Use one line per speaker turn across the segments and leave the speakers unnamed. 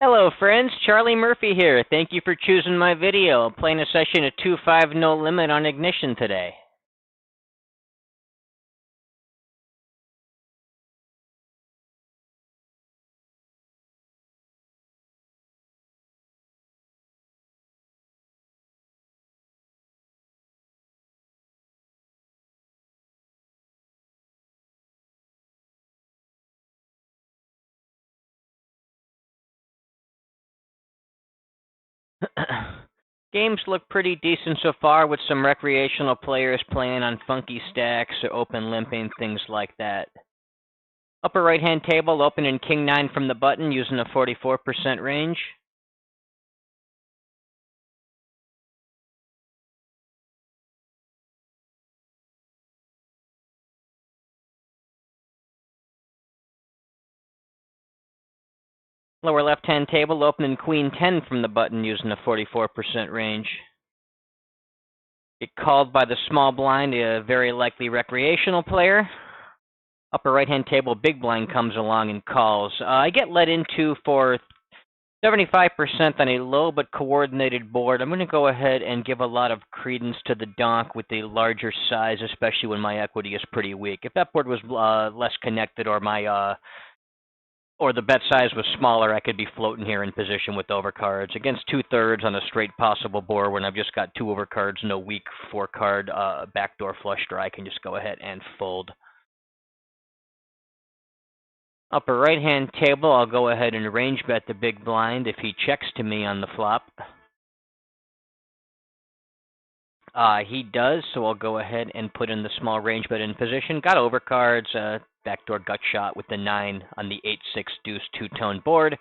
Hello friends, Charlie Murphy here. Thank you for choosing my video. Playing a session of 2-5 no limit on Ignition today. Games look pretty decent so far with some recreational players playing on funky stacks or open limping, things like that. Upper right hand table opening King 9 from the button using a 44% range. Lower left hand table opening Queen 10 from the button using a 44% range. Get called by the small blind, a very likely recreational player. Upper right-hand table, big blind comes along and calls. I get led into for 75% on a low but coordinated board. I'm going to go ahead and give a lot of credence to the donk with the larger size, especially when my equity is pretty weak. If that board was less connected or or the bet size was smaller, I could be floating here in position with overcards. Against 2/3 on a straight possible board when I've just got 2 overcards, no weak 4-card backdoor flush draw, I can just go ahead and fold. Upper right-hand table, I'll go ahead and range bet the big blind if he checks to me on the flop. He does, so I'll go ahead and put in the small range bet in position. Got overcards, backdoor gut shot with the 9 on the 8-6 deuce two-tone board.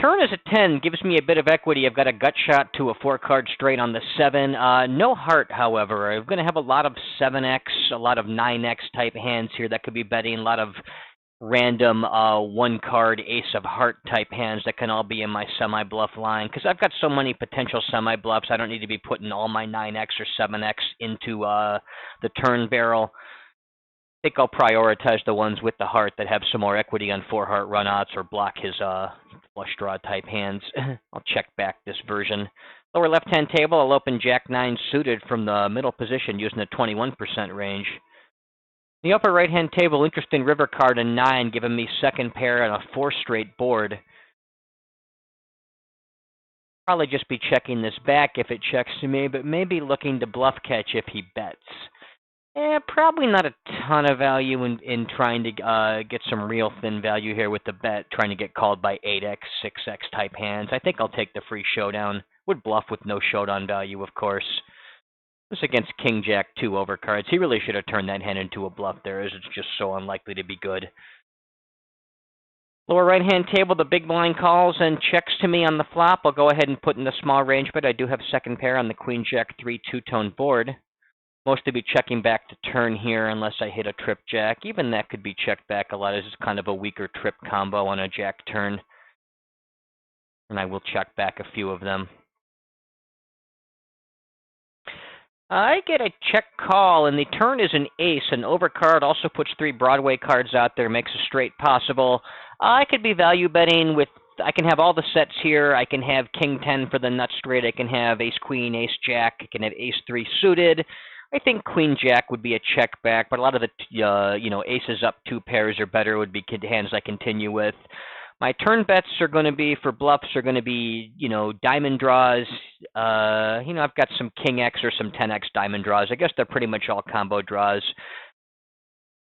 Turn is a 10, gives me a bit of equity. I've got a gut shot to a 4-card straight on the 7. No heart, however. I'm going to have a lot of 7x, a lot of 9x type hands here that could be betting, a lot of random 1-card ace of heart type hands that can all be in my semi-bluff line. Because I've got so many potential semi-bluffs, I don't need to be putting all my 9x or 7x into the turn barrel. I think I'll prioritize the ones with the heart that have some more equity on 4-heart runouts or block his flush draw type hands. I'll check back this version. Lower left-hand table, I'll open Jack 9 suited from the middle position using a 21% range. The upper right-hand table, interesting river card, a 9, giving me second pair on a 4-straight board. Probably just be checking this back if it checks to me, but maybe looking to bluff catch if he bets. Probably not a ton of value in trying to get some real thin value here with the bet, trying to get called by 8x, 6x type hands. I think I'll take the free showdown. Would bluff with no showdown value, of course. This against King Jack 2 overcards. He really should have turned that hand into a bluff there, as it's just so unlikely to be good. Lower right-hand table, the big blind calls and checks to me on the flop. I'll go ahead and put in the small range, but I do have second pair on the Queen Jack 3 two-tone board. Mostly be checking back to turn here unless I hit a trip jack. Even that could be checked back a lot. This is kind of a weaker trip combo on a jack turn. And I will check back a few of them. I get a check call, and the turn is an ace. An overcard also puts 3 Broadway cards out there, makes a straight possible. I could be value betting with, I can have all the sets here. I can have King 10 for the nut straight. I can have Ace Queen, Ace Jack. I can have Ace 3 suited. I think Queen Jack would be a check back, but a lot of the aces up 2 pairs or better would be hands I continue with. My turn bets are going to be, for bluffs, are going to be, diamond draws. I've got some King X or some 10X diamond draws. I guess they're pretty much all combo draws.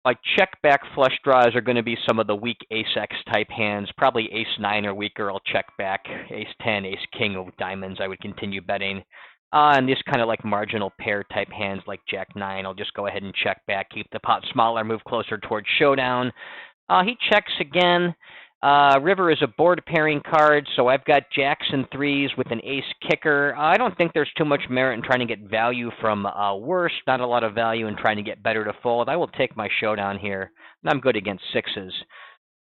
My check back flush draws are going to be some of the weak Ace X type hands. Probably Ace 9 or weaker, I'll check back. Ace 10, Ace King of diamonds, I would continue betting. And these kind of like marginal pair type hands like Jack 9, I'll just go ahead and check back, keep the pot smaller, move closer towards showdown. He checks again. River is a board pairing card, so I've got jacks and 3s with an ace kicker. I don't think there's too much merit in trying to get value from worse, not a lot of value in trying to get better to fold. I will take my showdown here, and I'm good against 6s.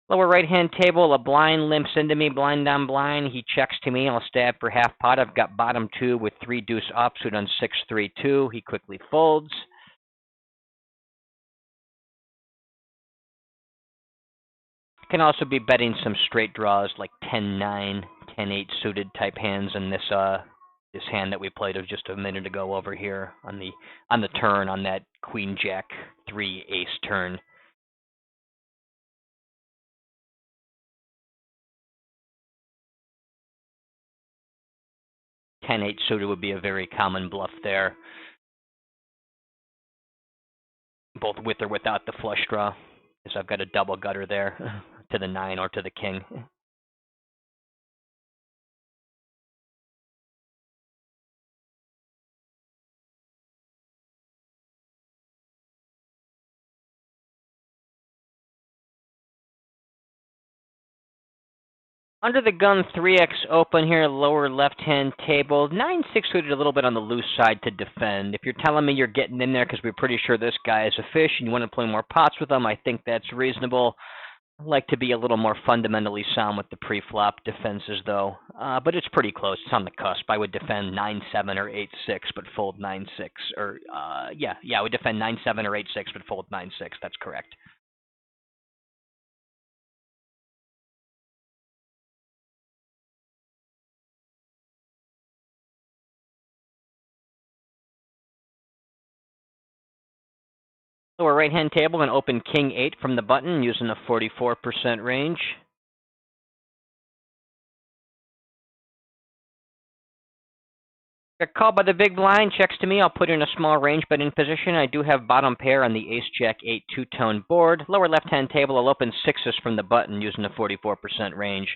Lower right-hand table, a blind limps into me, blind down blind. He checks to me. I'll stab for half pot. I've got bottom 2 with 3 deuce offsuit on 6-3-2. He quickly folds. can also be betting some straight draws like 10-9, 10-8 suited type hands in this hand that we played just a minute ago over here on the turn on that Queen Jack 3 ace turn. Ten-8 suited would be a very common bluff there, both with or without the flush draw, because I've got a double gutter there to the 9 or to the king. Under the gun, 3x open here, lower left-hand table. 9-6 suited a little bit on the loose side to defend. If you're telling me you're getting in there because we're pretty sure this guy is a fish and you want to play more pots with him, I think that's reasonable. I like to be a little more fundamentally sound with the pre-flop defenses, though. But it's pretty close. It's on the cusp. I would defend 9-7 or 8-6, but fold 9-6. Or, yeah, I would defend 9-7 or 8-6, but fold 9-6. That's correct. Lower right-hand table, and open King 8 from the button using a 44% range. Got called by the big blind, checks to me. I'll put in a small range bet in position. I do have bottom pair on the Ace-Jack-8 two-tone board. Lower left-hand table, I'll open 6s from the button using a 44% range.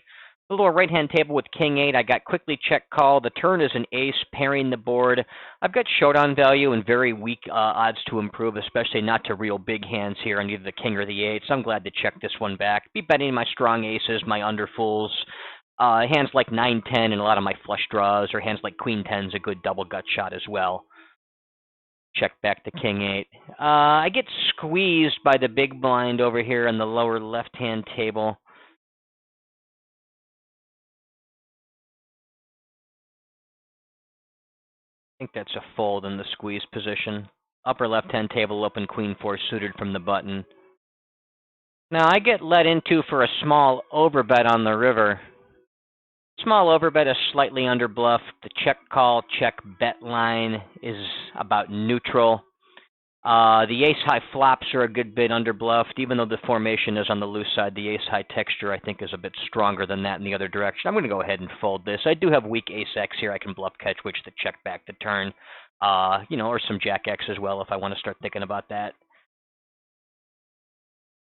The lower right-hand table with King 8, I got quickly check call. The turn is an ace, pairing the board. I've got showdown value and very weak odds to improve, especially not to real big hands here on either the king or the 8, so I'm glad to check this one back. Be betting my strong aces, my underfools. Hands like 9-10 and a lot of my flush draws, or hands like Queen 10's a good double gut shot as well. Check back to King 8. I get squeezed by the big blind over here on the lower left-hand table. I think that's a fold in the squeeze position. Upper left-hand table, open Queen 4 suited from the button. Now I get led into for a small overbet on the river. Small overbet is slightly under bluff. The check call, check bet line is about neutral. The ace-high flops are a good bit under bluffed, even though the formation is on the loose side. The ace-high texture, I think, is a bit stronger than that in the other direction. I'm going to go ahead and fold this. I do have weak ace-x here. I can bluff catch witch to check back the turn, or some jack-x as well if I want to start thinking about that.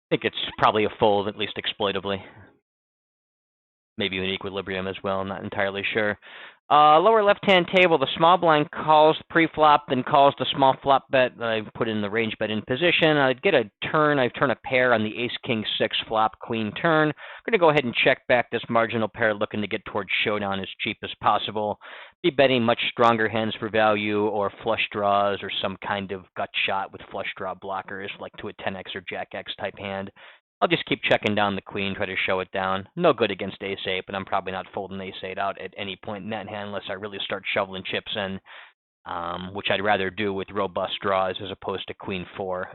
I think it's probably a fold, at least exploitably. Maybe an equilibrium as well, I'm not entirely sure. Lower left-hand table, the small blind calls pre-flop, then calls the small flop bet. I put in the range bet in position. I'd get a turn. I turn a pair on the ace-king-6 flop queen turn. I'm going to go ahead and check back this marginal pair, looking to get towards showdown as cheap as possible. Be betting much stronger hands for value, or flush draws, or some kind of gut shot with flush draw blockers, like to a 10x or jack-x type hand. I'll just keep checking down the queen, try to show it down. No good against ace-8, but I'm probably not folding ace-8 out at any point in that hand unless I really start shoveling chips in, which I'd rather do with robust draws as opposed to queen 4.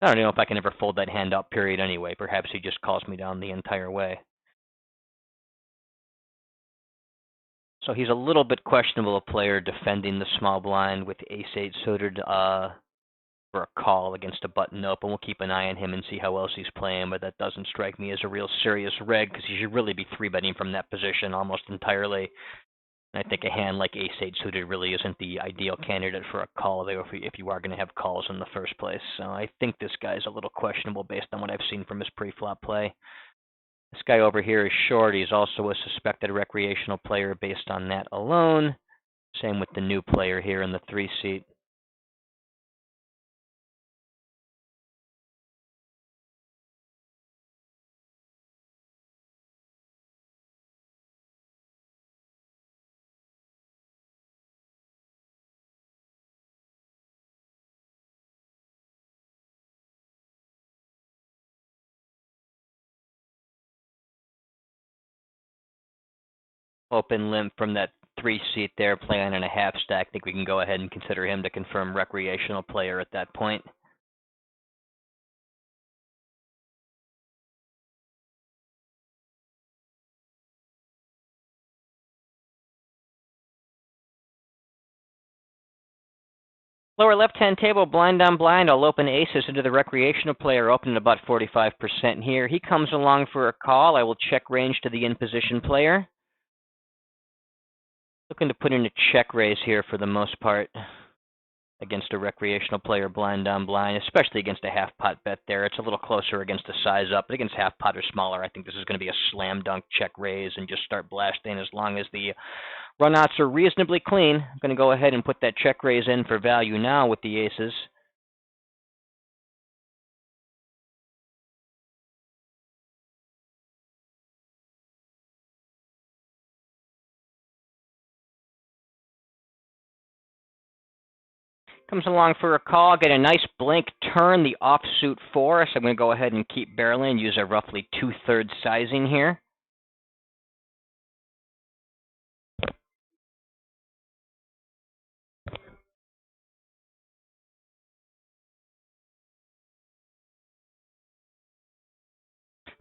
I don't know if I can ever fold that hand out, period, anyway. Perhaps he just calls me down the entire way. So he's a little bit questionable player defending the small blind with ace-8 suited for a call against a button open. We'll keep an eye on him and see how else he's playing, but that doesn't strike me as a real serious reg, because he should really be 3-betting from that position almost entirely. And I think a hand like ace-8 suited really isn't the ideal candidate for a call there if you are going to have calls in the first place. So I think this guy's a little questionable based on what I've seen from his pre-flop play. This guy over here is short. He's also a suspected recreational player based on that alone. Same with the new player here in the 3-seat. Open limp from that 3-seat there, playing in a half stack. I think we can go ahead and consider him to confirm recreational player at that point. Lower left-hand table, blind on blind. I'll open aces into the recreational player, open at about 45% here. He comes along for a call. I will check range to the in-position player. Looking to put in a check raise here for the most part against a recreational player blind on blind, especially against a half pot bet there. It's a little closer against a size up, but against half pot or smaller, I think this is going to be a slam dunk check raise and just start blasting as long as the runouts are reasonably clean. I'm going to go ahead and put that check raise in for value now with the aces. Comes along for a call, get a nice blank turn, the offsuit 4, so I'm going to go ahead and keep barreling, use a roughly 2/3 sizing here.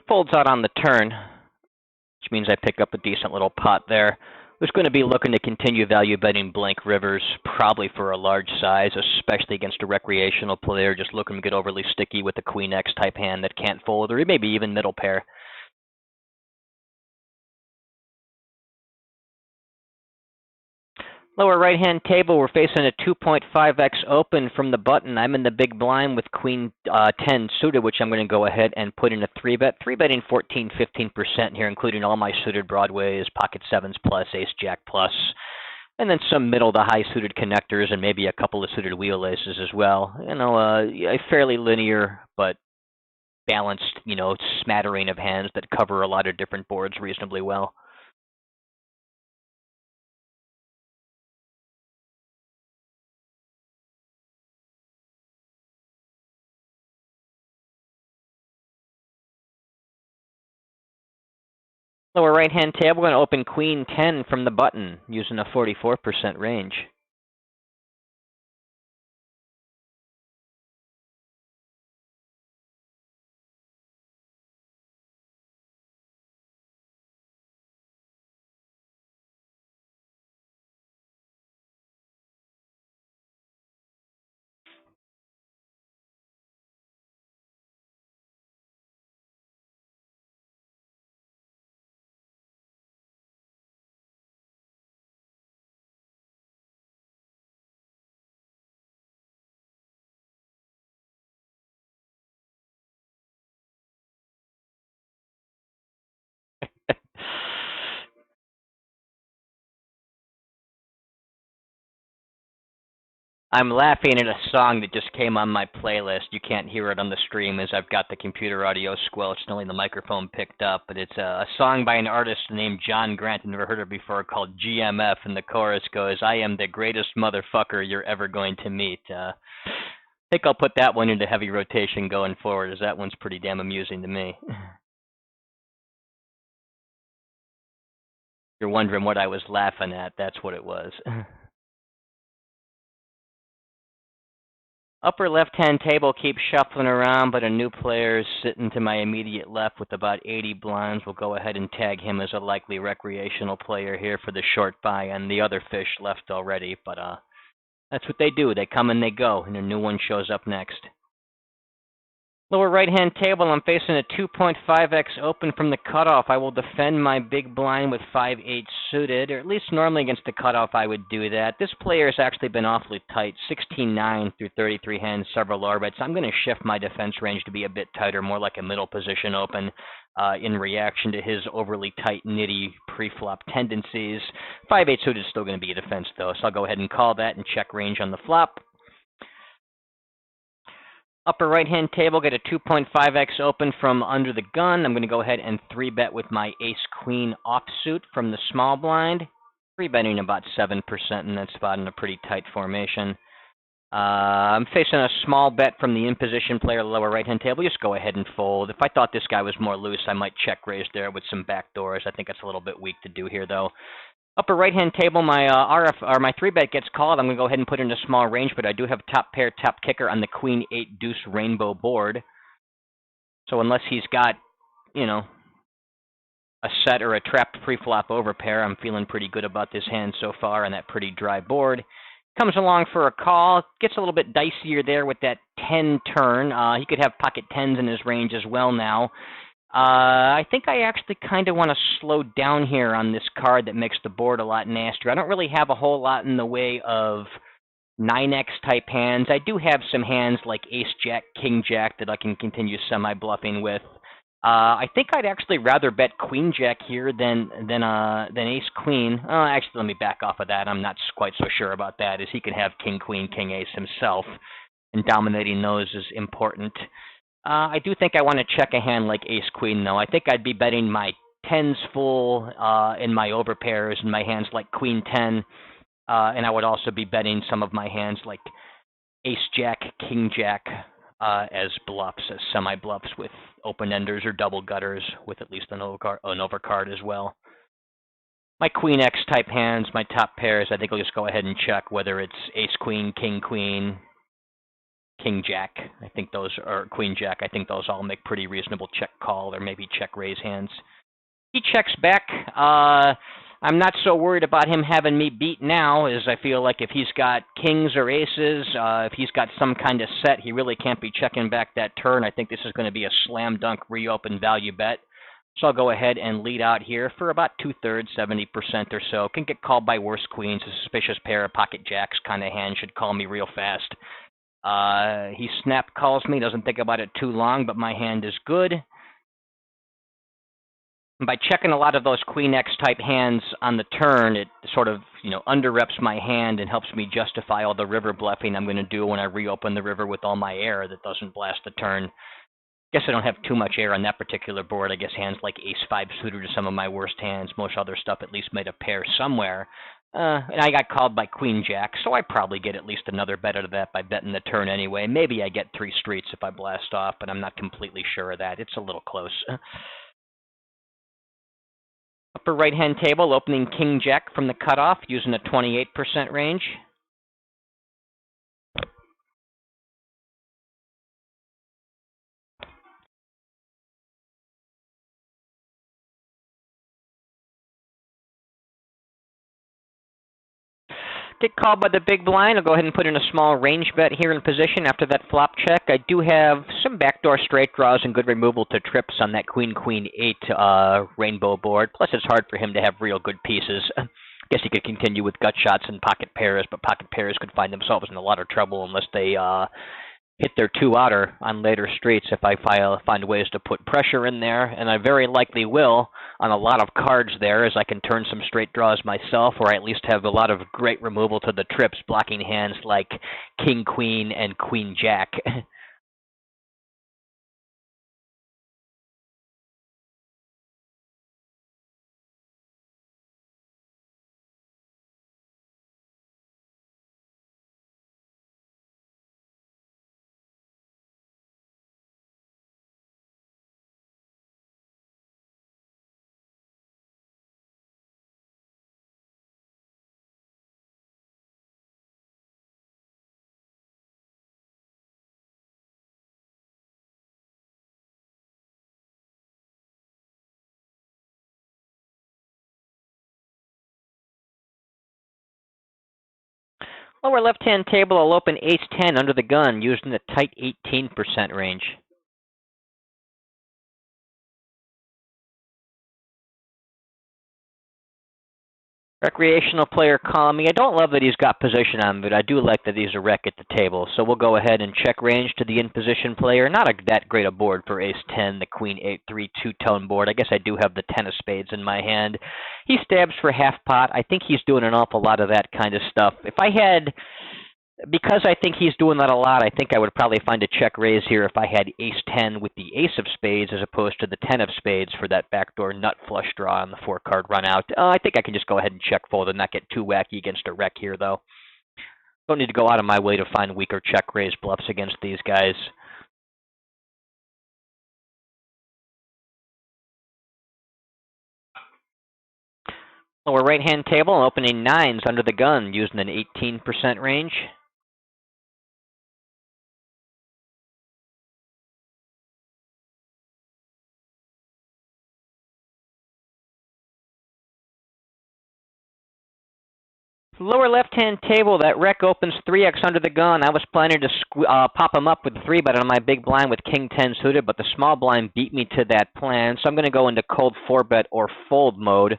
Folds out on the turn, which means I pick up a decent little pot there. Who's going to be looking to continue value betting blank rivers, probably for a large size, especially against a recreational player, just looking to get overly sticky with a Queen X type hand that can't fold, or maybe even middle pair. Lower right-hand table, we're facing a 2.5x open from the button. I'm in the big blind with Queen 10 suited, which I'm going to go ahead and put in a 3-bet. 3-betting 14, 15% here, including all my suited broadways, pocket 7s plus, ace jack plus, and then some middle to high suited connectors and maybe a couple of suited wheel aces as well. You know, a fairly linear but balanced, you know, smattering of hands that cover a lot of different boards reasonably well. Lower right-hand table, we're going to open Queen 10 from the button using a 44% range. I'm laughing at a song that just came on my playlist. You can't hear it on the stream as I've got the computer audio squelched, only the microphone picked up. But it's a song by an artist named John Grant. I've never heard it before, called GMF. And the chorus goes, "I am the greatest motherfucker you're ever going to meet." I think I'll put that one into heavy rotation going forward, as that one's pretty damn amusing to me. You're wondering what I was laughing at. That's what it was. Upper left-hand table keeps shuffling around, but a new player is sitting to my immediate left with about 80 blinds. We'll go ahead and tag him as a likely recreational player here for the short buy, and the other fish left already. But that's what they do. They come and they go, and a new one shows up next. Lower right-hand table, I'm facing a 2.5x open from the cutoff. I will defend my big blind with 5-8 suited, or at least normally against the cutoff I would do that. This player has actually been awfully tight, 16-9 through 33 hands, several orbits. I'm going to shift my defense range to be a bit tighter, more like a middle position open in reaction to his overly tight, nitty pre-flop tendencies. 5-8 suited is still going to be a defense, though, so I'll go ahead and call that and check range on the flop. Upper right-hand table, get a 2.5x open from under the gun. I'm going to go ahead and 3-bet with my ace-queen offsuit from the small blind. 3-betting about 7% in that spot in a pretty tight formation. I'm facing a small bet from the in-position player, lower right-hand table. Just go ahead and fold. If I thought this guy was more loose, I might check raise there with some backdoors. I think that's a little bit weak to do here, though. Upper right-hand table, my my 3-bet gets called. I'm going to go ahead and put in a small range, but I do have top pair, top kicker on the Queen 8 deuce rainbow board. So unless he's got, you know, a set or a trapped pre-flop over pair, I'm feeling pretty good about this hand so far on that pretty dry board. Comes along for a call. Gets a little bit dicier there with that 10 turn. He could have pocket 10s in his range as well now. I think I actually kind of want to slow down here on this card that makes the board a lot nastier. I don't really have a whole lot in the way of 9x type hands. I do have some hands like Ace Jack, King Jack that I can continue semi-bluffing with. I think I'd actually rather bet Queen Jack here than Ace Queen. Actually, let me back off of that. I'm not quite so sure about that, as he can have King Queen, King Ace himself, and dominating those is important. I do think I want to check a hand like Ace Queen, though. I think I'd be betting my 10s full in my overpairs and my hands like Queen 10, and I would also be betting some of my hands like Ace Jack, King Jack as bluffs, as semi-bluffs with open-enders or double gutters with at least an overcard as well. My Queen X type hands, my top pairs, I think I'll just go ahead and check whether it's Ace Queen, King Queen, King Jack. I think those are Queen Jack. I think those all make pretty reasonable check call or maybe check raise hands. He checks back. I'm not so worried about him having me beat now, as I feel like if he's got kings or aces, if he's got some kind of set, he really can't be checking back that turn. I think this is going to be a slam dunk reopen value bet. So I'll go ahead and lead out here for about 2/3, 70% or so. Can get called by worse queens. A suspicious pair of pocket jacks kind of hand should call me real fast. He snap calls me, doesn't think about it too long, but my hand is good. And by checking a lot of those Queen X type hands on the turn, it sort of, under-reps my hand and helps me justify all the river bluffing I'm going to do when I reopen the river with all my air that doesn't blast the turn. Guess I don't have too much air on that particular board. I guess hands like Ace-5 suited are some of my worst hands. Most other stuff at least made a pair somewhere. And I got called by Queen Jack, so I probably get at least another bet out of that by betting the turn anyway. Maybe I get 3 streets if I blast off, but I'm not completely sure of that. It's a little close. Upper right-hand table, opening King Jack from the cutoff using a 28% range. Get called by the big blind. I'll go ahead and put in a small range bet here in position after that flop check. I do have some backdoor straight draws and good removal to trips on that Queen 8 rainbow board. Plus, it's hard for him to have real good pieces. Guess he could continue with gut shots and pocket pairs, but pocket pairs could find themselves in a lot of trouble unless they hit their 2-outer on later streets if I find ways to put pressure in there, and I very likely will on a lot of cards there, as I can turn some straight draws myself, or I at least have a lot of great removal to the trips, blocking hands like King Queen and Queen Jack. Lower left-hand table, I'll open Ace-10 under the gun using the tight 18% range. Recreational player calling me. I don't love that he's got position on, but I do like that he's a wreck at the table. So we'll go ahead and check range to the in-position player. Not that great a board for Ace-10, the Queen 8-3 two-tone board. I guess I do have the 10 of spades in my hand. He stabs for half pot. I think he's doing an awful lot of that kind of stuff. Because I think he's doing that a lot, I think I would probably find a check raise here if I had Ace-10 with the Ace of spades as opposed to the 10 of spades for that backdoor nut flush draw on the 4-card run out. I think I can just go ahead and check fold and not get too wacky against a wreck here, though. Don't need to go out of my way to find weaker check raise bluffs against these guys. Lower right-hand table, opening 9s under the gun using an 18% range. Lower left-hand table, that rec opens 3x under the gun. I was planning to pop him up with the 3-bet on my big blind with king 10 suited, but the small blind beat me to that plan, so I'm going to go into cold 4-bet or fold mode.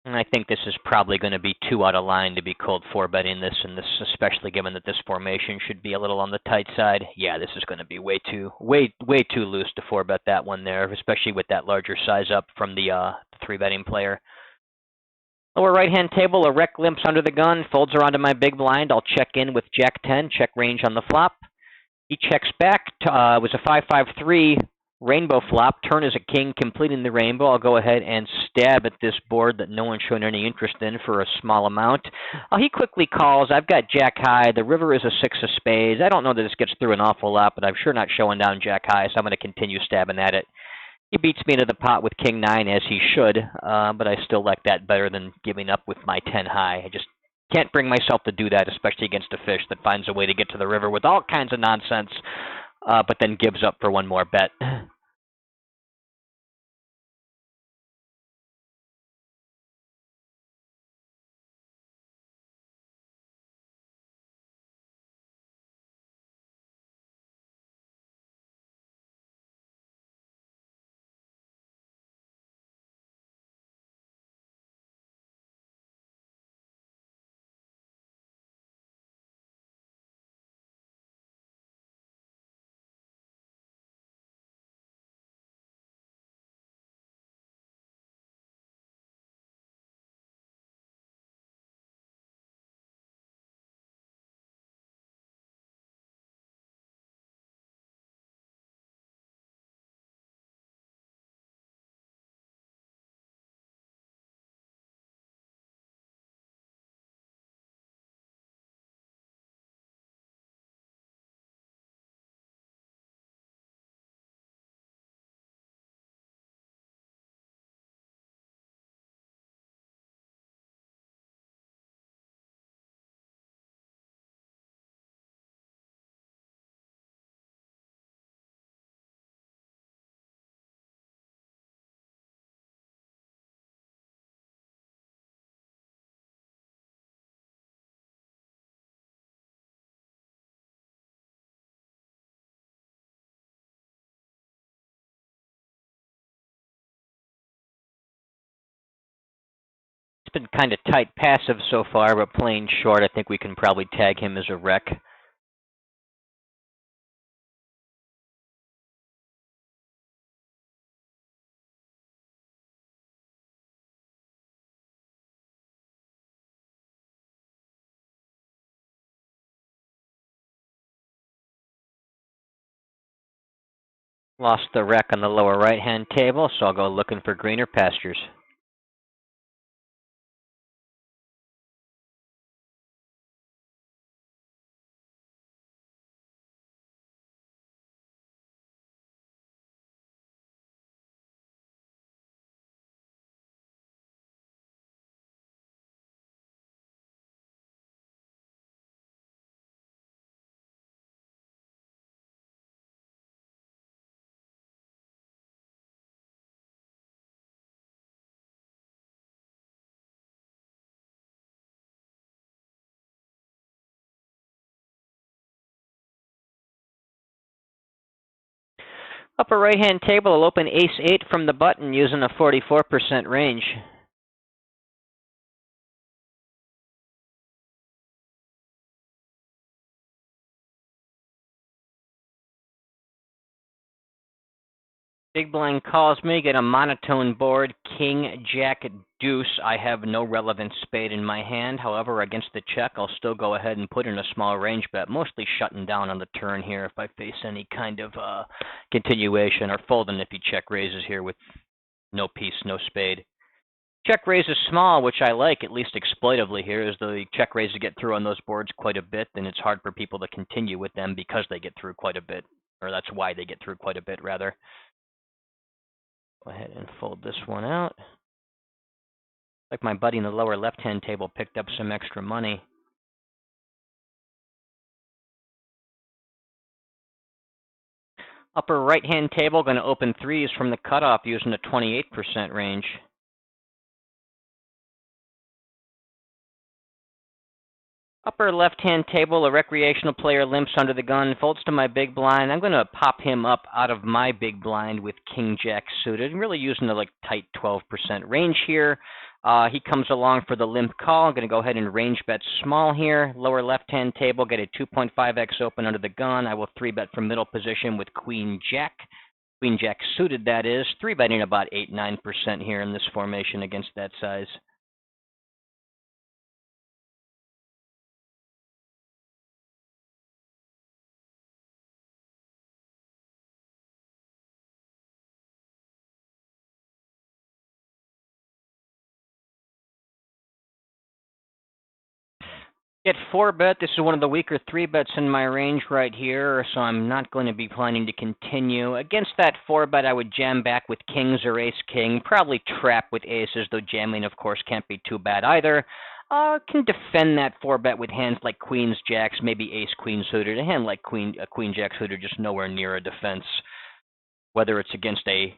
And I think this is probably going to be too out of line to be cold 4-betting this, and this, especially given that this formation should be a little on the tight side. Yeah, this is going to be way too loose to 4-bet that one there, especially with that larger size up from the 3-betting player. Lower right-hand table, a rec limps under the gun, folds around to my big blind. I'll check in with Jack 10, check range on the flop. He checks back. It was a 5-5-3 rainbow flop. Turn is a king, completing the rainbow. I'll go ahead and stab at this board that no one's shown any interest in for a small amount. He quickly calls. I've got Jack high. The river is a 6 of spades. I don't know that this gets through an awful lot, but I'm sure not showing down Jack high, so I'm going to continue stabbing at it. He beats me into the pot with king 9, as he should, but I still like that better than giving up with my 10 high. I just can't bring myself to do that, especially against a fish that finds a way to get to the river with all kinds of nonsense, but then gives up for one more bet. It's been kind of tight passive so far, but playing short, I think we can probably tag him as a wreck. Lost the wreck on the lower right-hand table, so I'll go looking for greener pastures. Upper right-hand table, I'll open ace-8 from the button using a 44% range. Big blind calls me, get a monotone board, king, jack, deuce. I have no relevant spade in my hand. However, against the check, I'll still go ahead and put in a small range bet, mostly shutting down on the turn here if I face any kind of continuation, or folding if he check raises here with no piece, no spade. Check raise is small, which I like, at least exploitively here, as the check raises get through on those boards quite a bit, and it's hard for people to continue with them because they get through quite a bit, or that's why they get through quite a bit, rather. Go ahead and fold this one out. Like my buddy in the lower left-hand table picked up some extra money. Upper right-hand table, going to open threes from the cutoff using a 28% range. Upper left-hand table, a recreational player limps under the gun, folds to my big blind. I'm going to pop him up out of my big blind with King-Jack suited. I'm really using a tight 12% range here. He comes along for the limp call. I'm going to go ahead and range bet small here. Lower left-hand table, get a 2.5x open under the gun. I will 3-bet from middle position with Queen-Jack. Queen-Jack suited, that is. 3-betting about 8-9% here in this formation against that size. Get 4-bet. This is one of the weaker 3-bets in my range right here, so I'm not going to be planning to continue. Against that 4-bet, I would jam back with kings or ace-king, probably trap with aces, though jamming, of course, can't be too bad either. Can defend that 4-bet with hands like queens, jacks, maybe ace-queen suited. A hand like queen-jack suited, just nowhere near a defense. Whether it's against a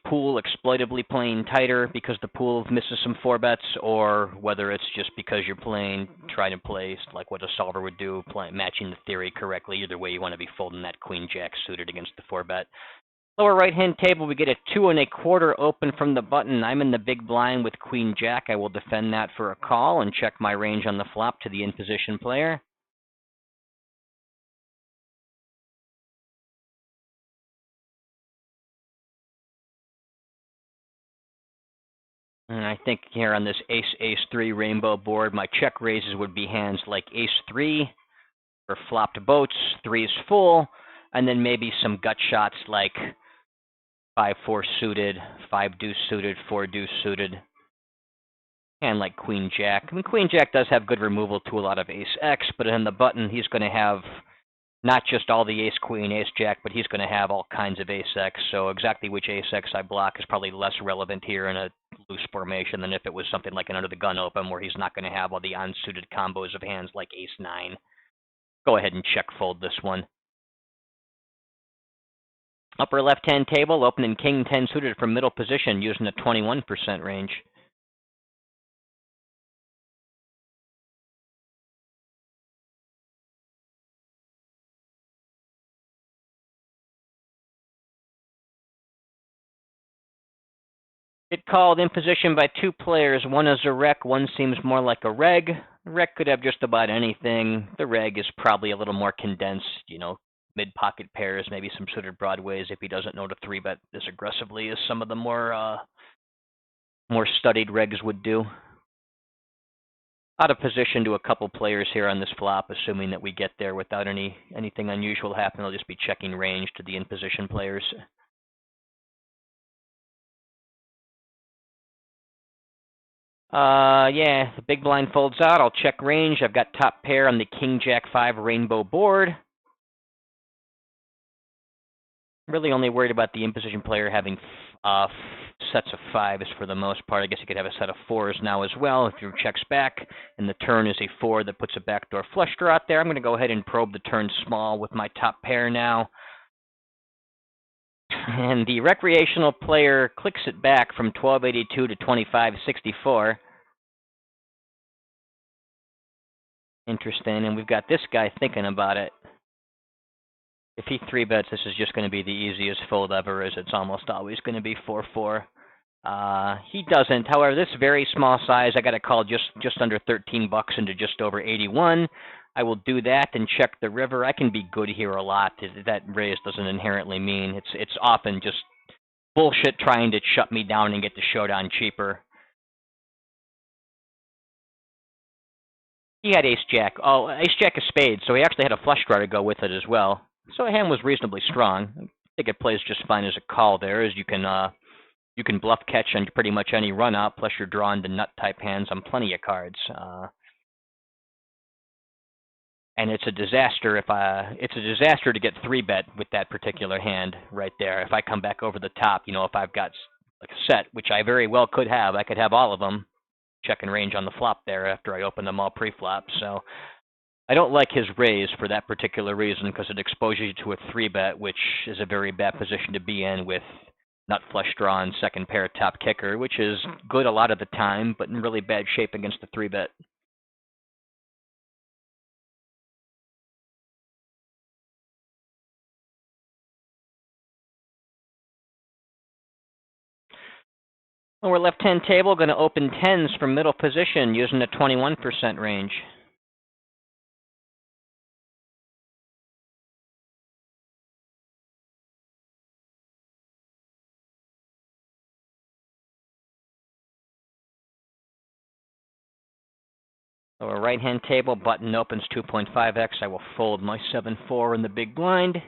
pool exploitably playing tighter because the pool misses some 4-bets, or whether it's just because you're trying to play like what a solver would do, matching the theory correctly. Either way, you want to be folding that queen-jack suited against the 4-bet. Lower right-hand table, we get a 2 1/4 open from the button. I'm in the big blind with queen-jack. I will defend that for a call and check my range on the flop to the in-position player. And I think here on this ace-ace-3 rainbow board, my check raises would be hands like ace-3 for flopped boats, 3's full, and then maybe some gut shots like 5-4 suited, 5-deuce suited, 4-deuce suited, and like queen-jack. I mean, queen-jack does have good removal to a lot of ace-x, but in the button, he's going to have not just all the ace-queen, ace-jack, but he's going to have all kinds of ace-x. So exactly which ace-x I block is probably less relevant here in a loose formation than if it was something like an under-the-gun open where he's not going to have all the unsuited combos of hands like ace-9. Go ahead and check fold this one. Upper left-hand table, opening king-10 suited from middle position using a 21% range. Get called in position by 2 players. One is a rec, one seems more like a reg. The rec could have just about anything. The reg is probably a little more condensed, mid-pocket pairs, maybe some suited broadways if he doesn't know to 3-bet as aggressively as some of the more studied regs would do. Out of position to a couple players here on this flop, assuming that we get there without anything unusual happening. I'll just be checking range to the in-position players. Yeah, the big blind folds out. I'll check range. I've got top pair on the king-jack-5 rainbow board. Really only worried about the in-position player having sets of 5s for the most part. I guess you could have a set of 4s now as well if your checks back, and the turn is a 4 that puts a backdoor flush draw out there. I'm going to go ahead and probe the turn small with my top pair now. And the recreational player clicks it back from 1282 to 2564. Interesting, and we've got this guy thinking about it. If he 3-bets, this is just going to be the easiest fold ever, as it's almost always going to be 4-4. He doesn't. However, this very small size, I got to call just under 13 bucks into just over 81. I will do that and check the river. I can be good here a lot. That raise doesn't inherently mean it's often just bullshit trying to shut me down and get the showdown cheaper. He had ace-jack. Oh, ace-jack of spades, so he actually had a flush draw to go with it as well. So the hand was reasonably strong. I think it plays just fine as a call there, as you can bluff catch on pretty much any run out, plus you're drawing to nut type hands on plenty of cards. And it's a disaster to get 3-bet with that particular hand right there. If I come back over the top, if I've got like a set, which I very well could have, I could have all of them, checking range on the flop there after I open them all pre-flop. So I don't like his raise for that particular reason because it exposes you to a 3-bet, which is a very bad position to be in with nut flush draw and second pair top kicker, which is good a lot of the time, but in really bad shape against the 3-bet. Lower left-hand table, going to open tens from middle position using a 21% range. Lower right-hand table, button opens 2.5x. I will fold my 7-4 in the big blind.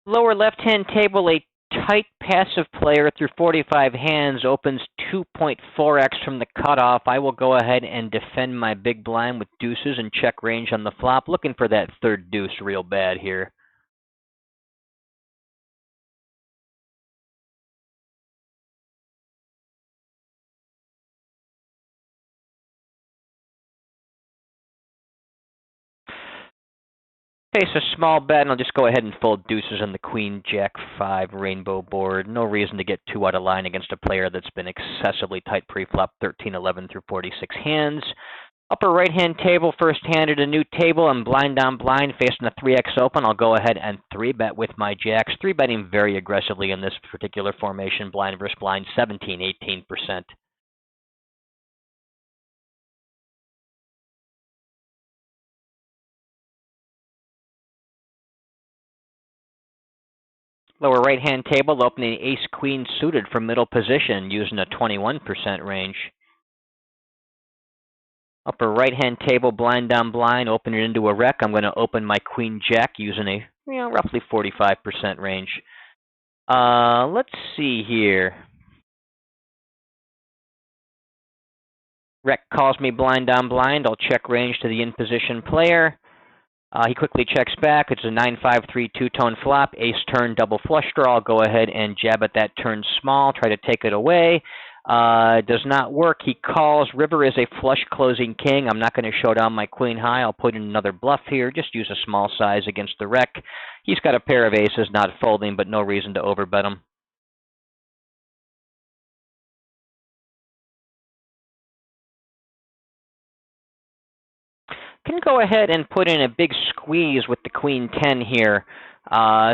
Lower left-hand table, a tight passive player through 45 hands opens 2.4x from the cutoff. I will go ahead and defend my big blind with deuces and check range on the flop, looking for that third deuce real bad here. Face a small bet, and I'll just go ahead and fold deuces on the queen, jack 5 rainbow board. No reason to get too out of line against a player that's been excessively tight pre-flop, 13-11 through 46 hands. Upper right-hand table, first-handed, a new table. I'm blind on blind, facing a 3x open. I'll go ahead and 3-bet with my jacks. 3-betting very aggressively in this particular formation, blind versus blind, 17, 18%. Lower right-hand table, opening ace-queen suited from middle position, using a 21% range. Upper right-hand table, blind on blind, open it into a rec. I'm going to open my queen-jack using a roughly 45% range. Let's see here. Rec calls me blind on blind. I'll check range to the in-position player. He quickly checks back. It's a 9-5-3 two-tone flop. Ace turn, double flush draw. I'll go ahead and jab at that turn small, try to take it away. Does not work. He calls. River is a flush closing king. I'm not going to show down my queen high. I'll put in another bluff here. Just use a small size against the rec. He's got a pair of aces, not folding, but no reason to overbet him. Can go ahead and put in a big squeeze with the queen 10 here.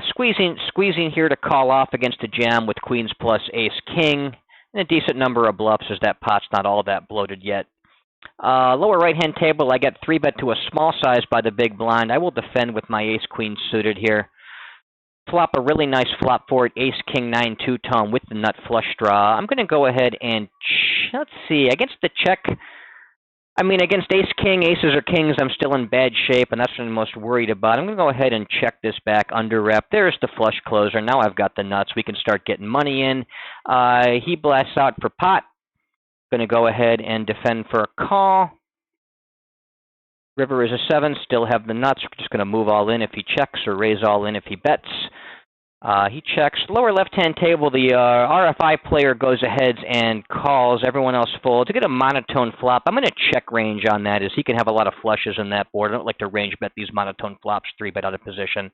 Squeezing here to call off against a jam with queens plus ace king, and a decent number of bluffs as that pot's not all that bloated yet. Lower right-hand table, I get 3-bet to a small size by the big blind. I will defend with my ace-queen suited here. Flop a really nice flop forward, ace-king-9 two-tone with the nut flush draw. I'm going to go ahead and, let's see, against the check, against ace-king, aces or kings, I'm still in bad shape, and that's what I'm most worried about. I'm going to go ahead and check this back under rep. There's the flush closer. Now I've got the nuts. We can start getting money in. He blasts out for pot. Going to go ahead and defend for a call. River is a 7. Still have the nuts. We're just going to move all in if he checks or raise all in if he bets. He checks. Lower left-hand table, the RFI player goes ahead and calls. Everyone else folds. To get a monotone flop, I'm going to check range on that as he can have a lot of flushes in that board. I don't like to range bet these monotone flops, 3-bet out of position.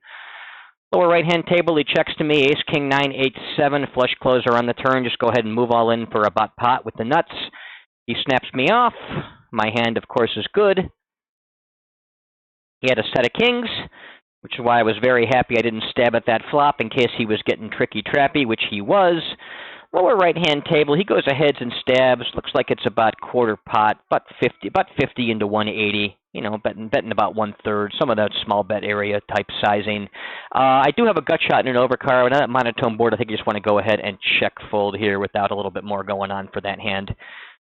Lower right-hand table, he checks to me. Ace, king, 9, 8, 7. Flush closer on the turn. Just go ahead and move all in for a bot pot with the nuts. He snaps me off. My hand, of course, is good. He had a set of kings, which is why I was very happy I didn't stab at that flop in case he was getting tricky-trappy, which he was. Lower right-hand table, he goes ahead and stabs. Looks like it's about quarter pot, about 50 into 180. You know, betting about 1/3. Some of that small bet area type sizing. I do have a gut shot and an overcard. On that monotone board, I think you just want to go ahead and check fold here without a little bit more going on for that hand.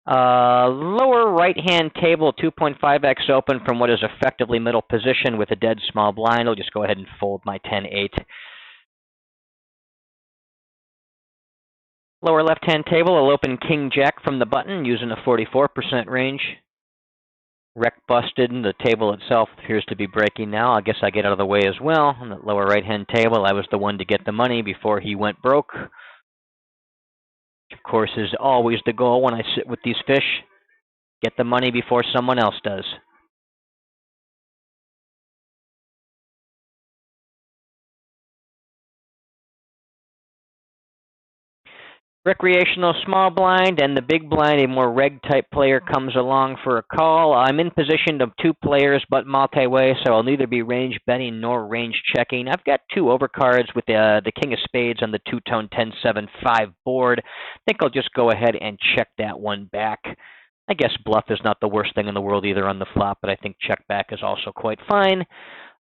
Lower right-hand table, 2.5x open from what is effectively middle position with a dead small blind. I'll just go ahead and fold my 10-8. Lower left-hand table, I'll open King-Jack from the button using a 44% range. Rec busted, and the table itself appears to be breaking now. I guess I get out of the way as well. On that lower right-hand table, I was the one to get the money before he went broke. Of course, is always the goal when I sit with these fish. Get the money before someone else does. Recreational small blind and the big blind, a more reg-type player comes along for a call. I'm in position of two players, but multi-way, so I'll neither be range betting nor range checking. I've got two overcards with the king of spades on the two-tone 10-7-5 board. I think I'll just go ahead and check that one back. I guess bluff is not the worst thing in the world either on the flop, but I think check back is also quite fine.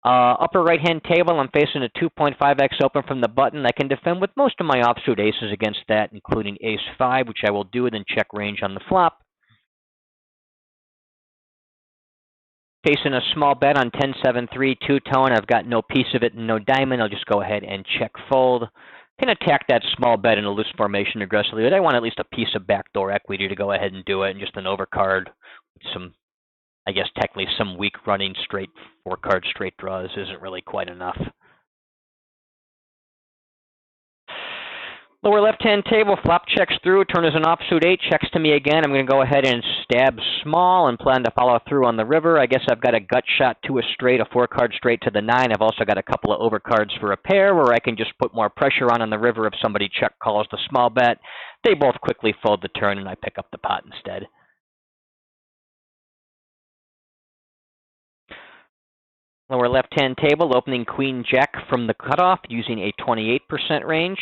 Upper right-hand table, I'm facing a 2.5x open from the button. I can defend with most of my offsuit aces against that, including ace-5, which I will do, and then check range on the flop. Facing a small bet on 10-7-3 two-tone. I've got no piece of it and no diamond. I'll just go ahead and check fold. Can attack that small bet in a loose formation aggressively, but I want at least a piece of backdoor equity to go ahead and do it, and just an overcard with some, I guess technically some weak running straight 4-card straight draws isn't really quite enough. Lower left-hand table, flop checks through, turn is an offsuit 8, checks to me again. I'm going to go ahead and stab small and plan to follow through on the river. I guess I've got a gut shot to a straight, a 4-card straight to the 9. I've also got a couple of overcards for a pair where I can just put more pressure on the river if somebody check calls the small bet. They both quickly fold the turn and I pick up the pot instead. Lower left-hand table, opening Queen-Jack from the cutoff using a 28% range.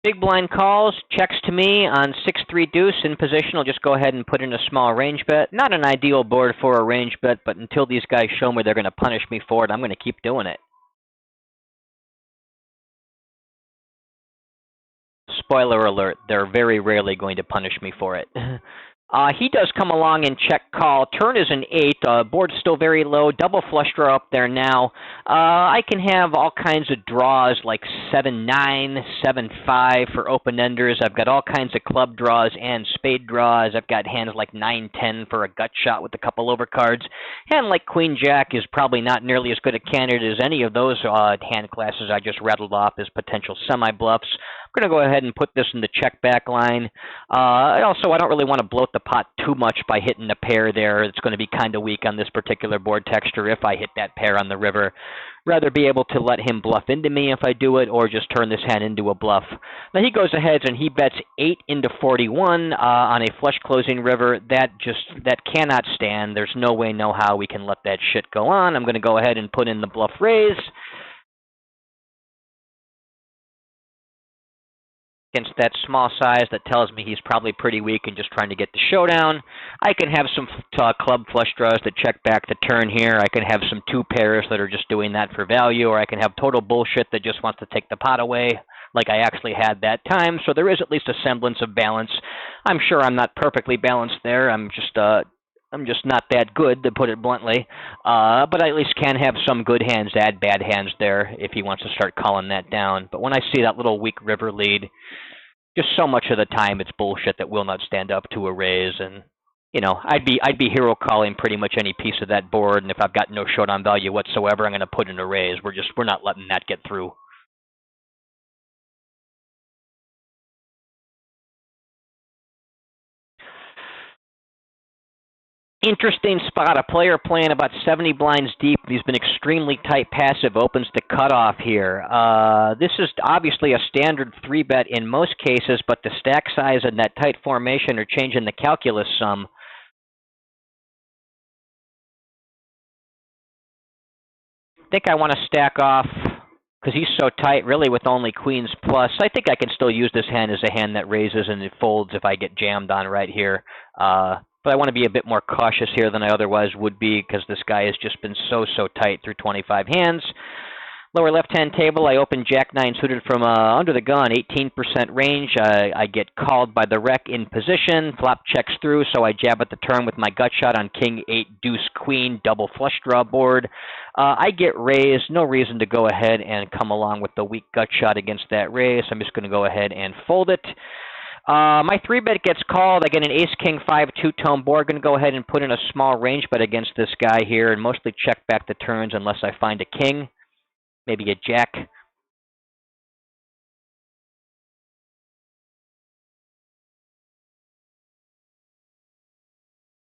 Big blind calls, checks to me on 6-3 deuce in position. I'll just go ahead and put in a small range bet. Not an ideal board for a range bet, but until these guys show me they're going to punish me for it, I'm going to keep doing it. Spoiler alert, they're very rarely going to punish me for it. He does come along and check call. Turn is an 8. Board's still very low. Double flush draw up there now. I can have all kinds of draws like 7-9, 7-5 for open-enders. I've got all kinds of club draws and spade draws. I've got hands like 9-10 for a gut shot with a couple overcards. Hand like Queen-Jack is probably not nearly as good a candidate as any of those hand classes I just rattled off as potential semi-bluffs. I'm going to go ahead and put this in the check back line. Also, I don't really want to bloat the pot too much by hitting a pair there. It's going to be kind of weak on this particular board texture if I hit that pair on the river. Rather be able to let him bluff into me if I do it, or just turn this hand into a bluff. Now he goes ahead and he bets 8 into 41 on a flush closing river. That cannot stand. There's no way, no how we can let that shit go on. I'm going to go ahead and put in the bluff raise. Against that small size that tells me he's probably pretty weak and just trying to get the showdown. I can have some club flush draws that check back the turn here. I can have some 2 pairs that are just doing that for value, or I can have total bullshit that just wants to take the pot away like I actually had that time. So there is at least a semblance of balance. I'm sure I'm not perfectly balanced there. I'm just not that good, to put it bluntly. But I at least can have some good hands add bad hands there if he wants to start calling that down. But when I see that little weak river lead, just so much of the time it's bullshit that will not stand up to a raise. And you know, I'd be hero calling pretty much any piece of that board, and if I've got no showdown value whatsoever, I'm going to put in a raise. We're not letting that get through. Interesting spot. A player playing about 70 blinds deep. He's been extremely tight passive. Opens the cutoff here. This is obviously a standard 3-bet in most cases, but the stack size and that tight formation are changing the calculus some. I think I want to stack off because he's so tight, really, with only queens plus. I think I can still use this hand as a hand that raises and it folds if I get jammed on right here. But I want to be a bit more cautious here than I otherwise would be because this guy has just been so tight through 25 hands. Lower left-hand table, I open Jack-9 suited from under the gun, 18% range. I get called by the rec in position. Flop checks through, so I jab at the turn with my gut shot on King-8, Deuce-Queen, double flush draw board. I get raised. No reason to go ahead and come along with the weak gut shot against that raise. I'm just going to go ahead and fold it. My 3-bet gets called. I get an Ace-King-5 two-tone board. Going to go ahead and put in a small range bet against this guy here and mostly check back the turns unless I find a king. Maybe a jack.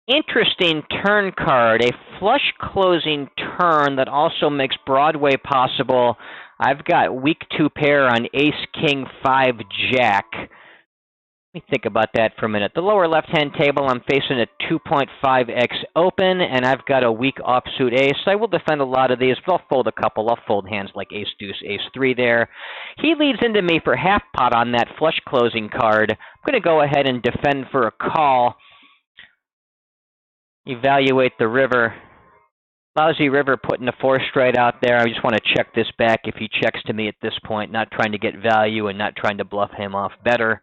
Interesting turn card. A flush closing turn that also makes Broadway possible. I've got weak 2 pair on Ace-King-5 jack. Let me think about that for a minute. The lower left-hand table, I'm facing a 2.5x open, and I've got a weak offsuit ace. I will defend a lot of these, but I'll fold a couple. I'll fold hands like ace-deuce, ace-3 there. He leads into me for half pot on that flush closing card. I'm going to go ahead and defend for a call. Evaluate the river. Lousy river putting a 4 straight out there. I just want to check this back if he checks to me at this point, not trying to get value and not trying to bluff him off better.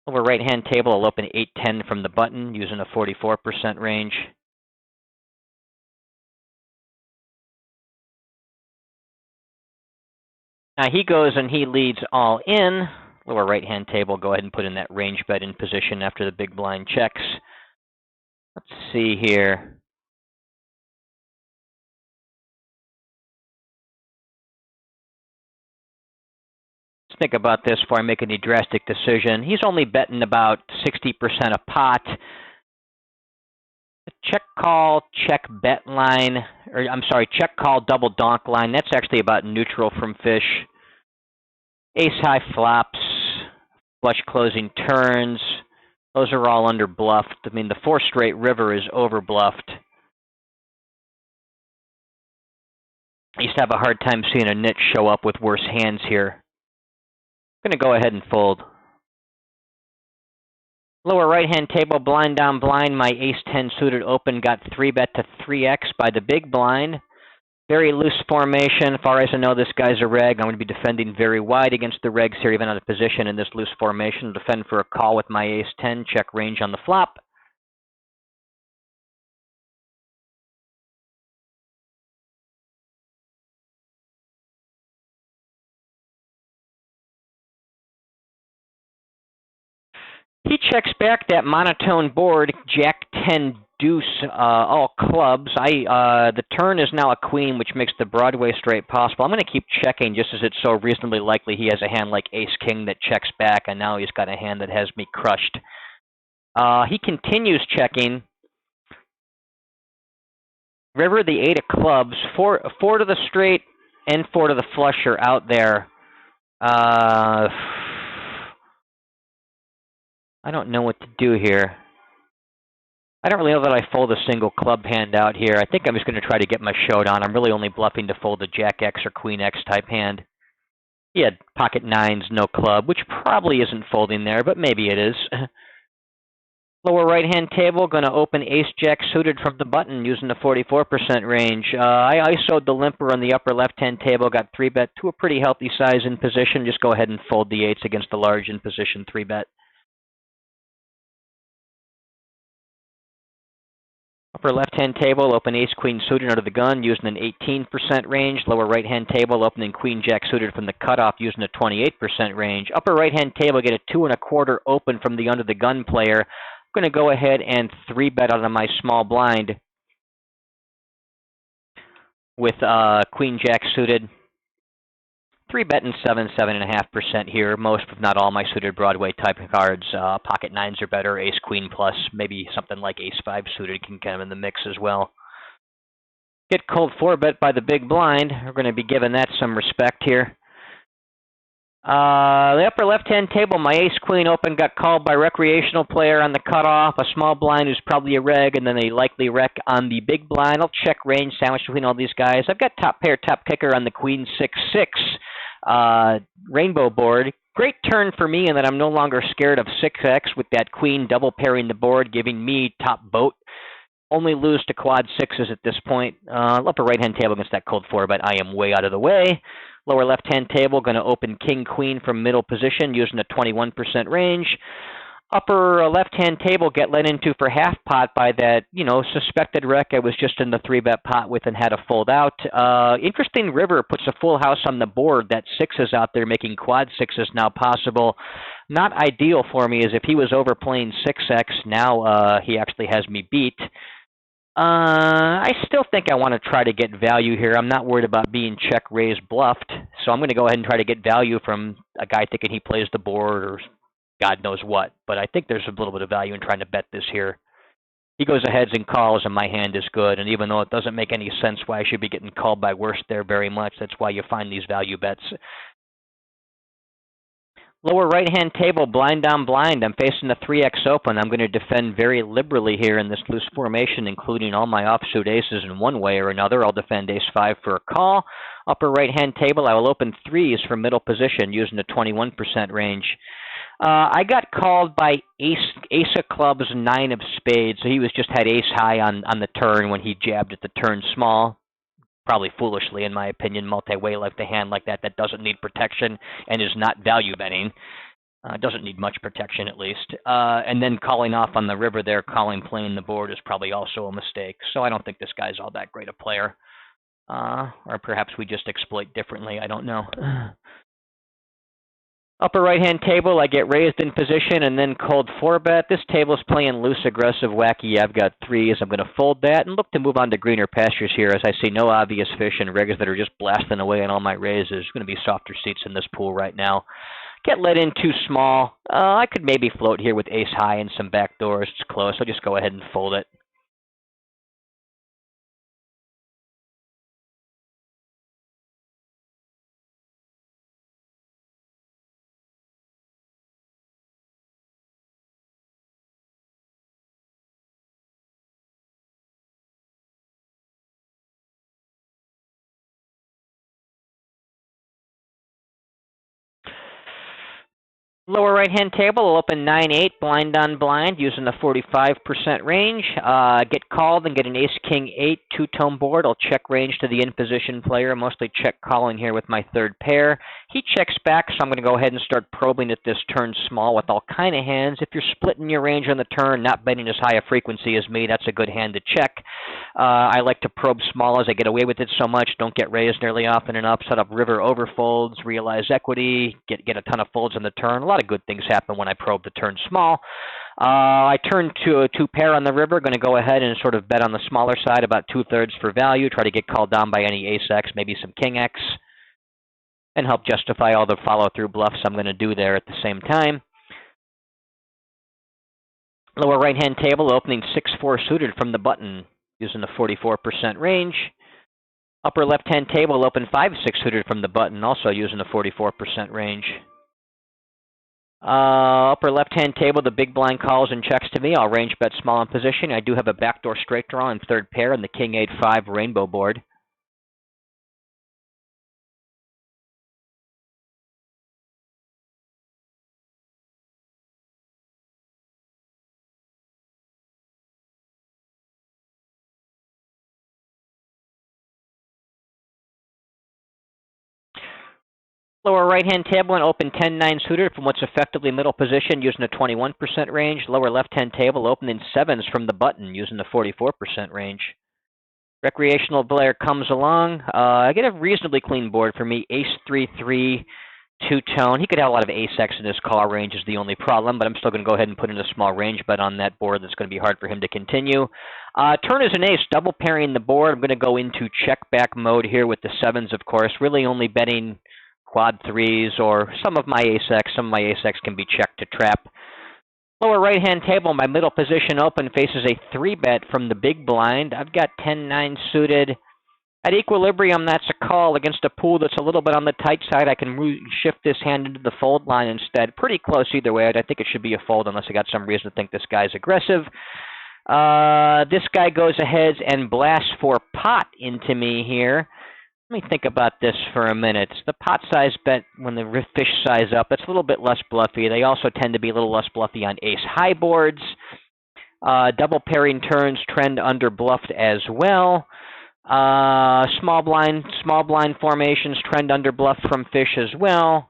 Over right-hand table, I'll open 8-10 from the button using a 44% range. Now he goes and he leads all in. Lower right-hand table, go ahead and put in that range bet in position after the big blind checks. Let's see here. Let's think about this before I make any drastic decision. He's only betting about 60% a pot. Check call, check bet line, or I'm sorry, check call, double donk line. That's actually about neutral from fish. Ace high flops, flush closing turns. Those are all under bluffed. I mean, the 4 straight river is over bluffed. I used to have a hard time seeing a nit show up with worse hands here. I'm going to go ahead and fold. Lower right-hand table, blind down blind. My ace-10 suited open got 3-bet to 3x by the big blind. Very loose formation. As far as I know, this guy's a reg. I'm going to be defending very wide against the regs here, even out of position in this loose formation. Defend for a call with my ace-10. Check range on the flop. He checks back that monotone board, Jack-10 deuce, all clubs. The turn is now a queen, which makes the Broadway straight possible. I'm going to keep checking just as it's so reasonably likely he has a hand like ace-king that checks back, and now he's got a hand that has me crushed. He continues checking. River, the 8 of clubs, 4 to the straight and 4 to the flush are out there. I don't know what to do here. I don't really know that I fold a single club hand out here. I think I'm just going to try to get my showdown. I'm really only bluffing to fold a Jack X or Queen X type hand. He had pocket 9s, no club, which probably isn't folding there, but maybe it is. Lower right-hand table, going to open Ace-Jack suited from the button using the 44% range. I ISO'd the limper on the upper left-hand table, got 3-bet to a pretty healthy size in position. Just go ahead and fold the 8s against the large in position 3-bet. Upper left-hand table, open ace-queen suited under the gun using an 18% range. Lower right-hand table, opening queen-jack suited from the cutoff using a 28% range. Upper right-hand table, get a 2 1/4 open from the under the gun player. going to go ahead and 3-bet out of my small blind with Queen Jack suited. 3-betting 7.5% here. Most, if not all, my suited Broadway type of cards. Pocket nines are better. Ace Queen plus, maybe something like Ace 5 suited can come in the mix as well. Get cold 4-bet by the big blind. We're going to be giving that some respect here. The upper left-hand table, my Ace Queen open got called by recreational player on the cutoff, a small blind who's probably a reg, and then a likely rec on the big blind. I'll check range sandwich between all these guys. I've got top pair, top kicker on the Queen 6-6 rainbow board. Great turn for me in that I'm no longer scared of 6x with that Queen double pairing the board, giving me top boat. Only lose to quad 6s at this point. Upper right-hand table against that cold 4, but I am way out of the way. Lower left-hand table, going to open King-Queen from middle position using a 21% range. Upper left-hand table get let into for half pot by that, suspected rec I was just in the 3-bet pot with and had to fold out. Interesting river puts a full house on the board. That 6 is out there making quad 6s now possible. Not ideal for me, as if he was overplaying 6x, now he actually has me beat. I still think I want to try to get value here. I'm not worried about being check raised bluffed, so I'm going to go ahead and try to get value from a guy thinking he plays the board or God knows what. But I think there's a little bit of value in trying to bet this here. He goes ahead and calls, and my hand is good. And even though it doesn't make any sense why I should be getting called by worse there very much, that's why you find these value bets. Lower right-hand table, blind on blind. I'm facing the 3x open. I'm going to defend very liberally here in this loose formation, including all my offsuit aces in one way or another. I'll defend ace 5 for a call. Upper right-hand table, I will open 3s from middle position using a 21% range. I got called by ace of clubs, 9 of spades. So he just had ace high on the turn when he jabbed at the turn small. Probably foolishly, in my opinion, multi-way left a hand like that doesn't need protection and is not value betting. Doesn't need much protection, at least. And then calling off on the river there, calling playing the board is probably also a mistake. So I don't think this guy's all that great a player. Or perhaps we just exploit differently. I don't know. Upper right-hand table, I get raised in position and then cold 4-bet. This table's playing loose, aggressive, wacky. I've got 3s. I'm going to fold that and look to move on to greener pastures here as I see no obvious fish and rigs that are just blasting away on all my raises. There's going to be softer seats in this pool right now. Get let in too small. I could maybe float here with ace high and some back doors. It's close. I'll just go ahead and fold it. Lower right-hand table, I'll open 9-8, blind on blind, using the 45% range. Get called and get an ace-king-8 two-tone board. I'll check range to the in-position player, mostly check calling here with my 3rd pair. He checks back, so I'm going to go ahead and start probing at this turn small with all kind of hands. If you're splitting your range on the turn, not betting as high a frequency as me, that's a good hand to check. I like to probe small as I get away with it so much, don't get raised nearly often enough, set up river overfolds, realize equity, get a ton of folds on the turn. A lot of good things happen when I probe the turn small. I turn to a 2-pair on the river, going to go ahead and sort of bet on the smaller side, about 2/3 for value, try to get called down by any ace X, maybe some king X, and help justify all the follow-through bluffs I'm going to do there at the same time. Lower right-hand table, opening 6-4 suited from the button, using the 44% range. Upper left-hand table, open 5-6 suited from the button, also using the 44% range. Upper left-hand table, the big blind calls and checks to me. I'll range bet small in position. I do have a backdoor straight draw in 3rd pair on the king 8-5 rainbow board. Lower right-hand table and open 10-9 suited from what's effectively middle position using a 21% range. Lower left-hand table opening 7s from the button using the 44% range. Recreational player comes along. I get a reasonably clean board for me. Ace 3-3, two-tone. He could have a lot of ace-X in his call range is the only problem, but I'm still going to go ahead and put in a small range bet on that board. That's going to be hard for him to continue. Turn is an ace, double pairing the board. I'm going to go into check-back mode here with the sevens, of course, really only betting quad threes or some of my ace-X. Some of my ace-X can be checked to trap. Lower right-hand table, my middle position open faces a 3-bet from the big blind. I've got 10-9 suited. At equilibrium, that's a call against a pool that's a little bit on the tight side. I can shift this hand into the fold line instead. Pretty close either way. I think it should be a fold unless I got some reason to think this guy's aggressive. This guy goes ahead and blasts for pot into me here. Let me think about this for a minute. The pot size bet when the fish size up, it's a little bit less bluffy. They also tend to be a little less bluffy on ace high boards. Double pairing turns trend under bluffed as well. Small blind formations trend under bluff from fish as well.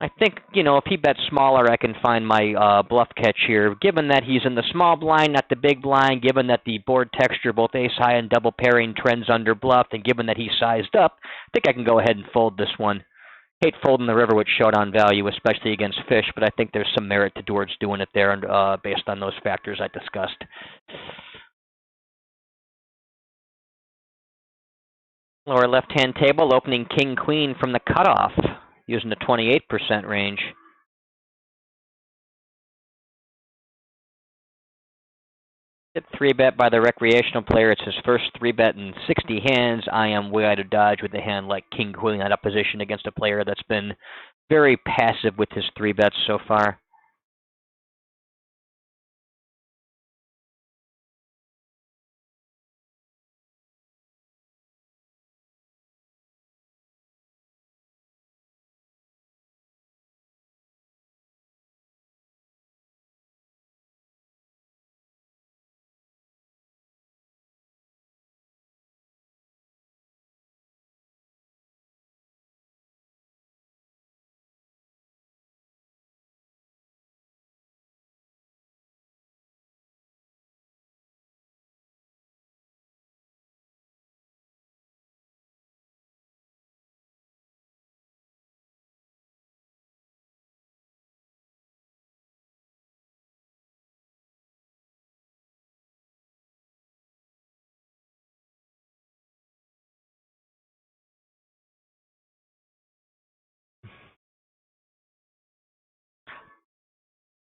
I think, if he bets smaller, I can find my bluff catch here. Given that he's in the small blind, not the big blind, given that the board texture, both ace high and double pairing, trends under bluff, and given that he's sized up, I think I can go ahead and fold this one. Hate folding the river with showdown value, especially against fish, but I think there's some merit towards doing it there based on those factors I discussed. Lower left-hand table, opening king-queen from the cutoff, using the 28% range. Hit 3-bet by the recreational player. It's his first 3-bet in 60 hands. I am way out of dodge with a hand like king-queen out of position against a player that's been very passive with his 3-bets so far.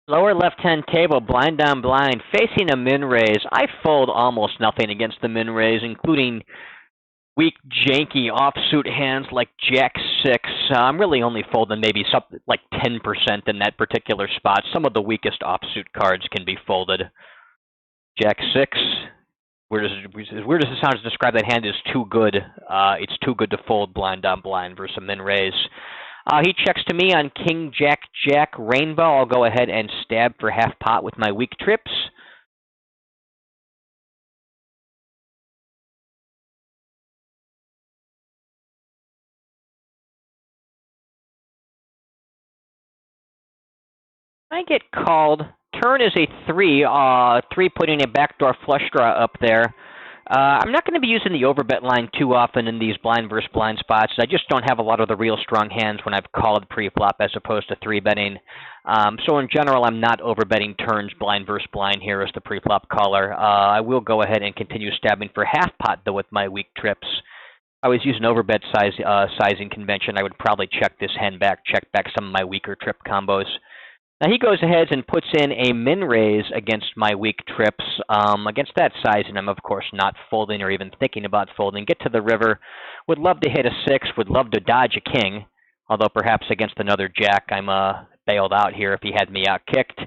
Lower left-hand table, blind on blind, facing a min raise. I fold almost nothing against the min raise, including weak, janky offsuit hands like Jack-6. I'm really only folding maybe something like 10% in that particular spot. Some of the weakest offsuit cards can be folded. Jack-6. Weird as it sounds to describe that hand, is too good. It's too good to fold blind on blind versus a min raise. He checks to me on King, Jack, Jack, Rainbow. I'll go ahead and stab for half pot with my weak trips. I get called. Turn is a 3, 3 putting a backdoor flush draw up there. I'm not going to be using the overbet line too often in these blind versus blind spots. I just don't have a lot of the real strong hands when I've called pre-flop as opposed to 3-betting. So in general, I'm not overbetting turns blind versus blind here as the pre-flop caller. I will go ahead and continue stabbing for half pot, though, with my weak trips. I was using overbet sizing convention. I would probably check this hand back, check back some of my weaker trip combos. Now he goes ahead and puts in a min raise against my weak trips. Against that size, and I'm of course not folding or even thinking about folding. Get to the river. Would love to hit a 6. Would love to dodge a king. Although perhaps against another jack, I'm bailed out here if he had me out kicked.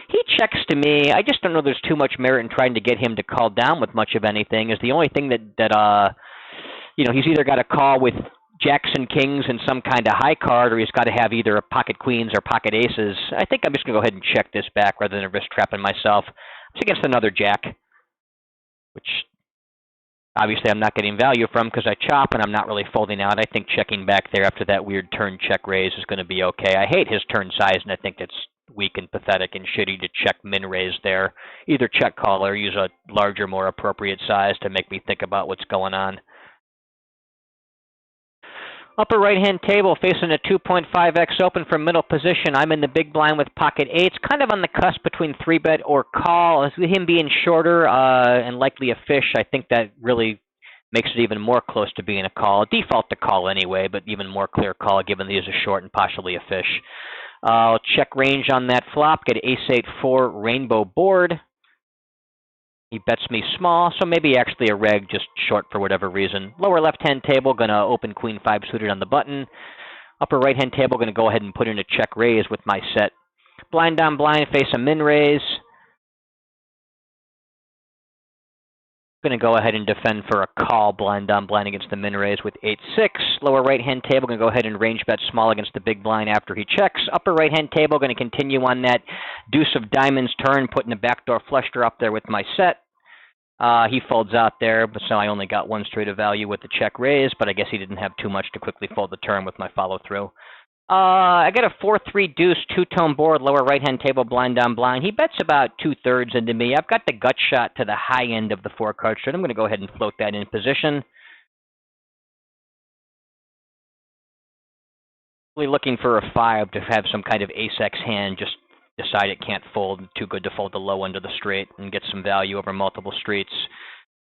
He checks to me. I just don't know there's too much merit in trying to get him to call down with much of anything. Is the only thing that he's either got to call with jacks and kings and some kind of high card, or he's got to have either a pocket queens or pocket aces. I think I'm just going to go ahead and check this back rather than risk trapping myself. It's against another jack, which obviously I'm not getting value from because I chop and I'm not really folding out. I think checking back there after that weird turn check raise is going to be okay. I hate his turn size, and I think it's weak and pathetic and shitty to check min raise there. Either check call or use a larger, more appropriate size to make me think about what's going on. Upper right-hand table facing a 2.5x open from middle position. I'm in the big blind with pocket eights, kind of on the cusp between 3-bet or call. As with him being shorter and likely a fish, I think that really makes it even more close to being a call. Default to call anyway, but even more clear call given that he's a short and possibly a fish. I'll check range on that flop, get ace-8-4 rainbow board. He bets me small, so maybe actually a reg, just short for whatever reason. Lower left-hand table, going to open queen-5 suited on the button. Upper right-hand table, going to go ahead and put in a check raise with my set. Blind on blind, face a min raise. Going to go ahead and defend for a call blind on blind against the min raise with 8-6. Lower right-hand table, going to go ahead and range bet small against the big blind after he checks. Upper right-hand table, going to continue on that deuce of diamonds turn, putting a backdoor flush draw up there with my set. He folds out there, but so I only got one straight of value with the check raise, but I guess he didn't have too much to quickly fold the turn with my follow-through. I got a 4-3 deuce, two-tone board, lower right-hand table, blind on blind. He bets about 2/3 into me. I've got the gut shot to the high end of the 4-card straight. I'm going to go ahead and float that in position. Really looking for a 5 to have some kind of ace-x hand, just decide it can't fold, too good to fold the low end of the straight and get some value over multiple streets.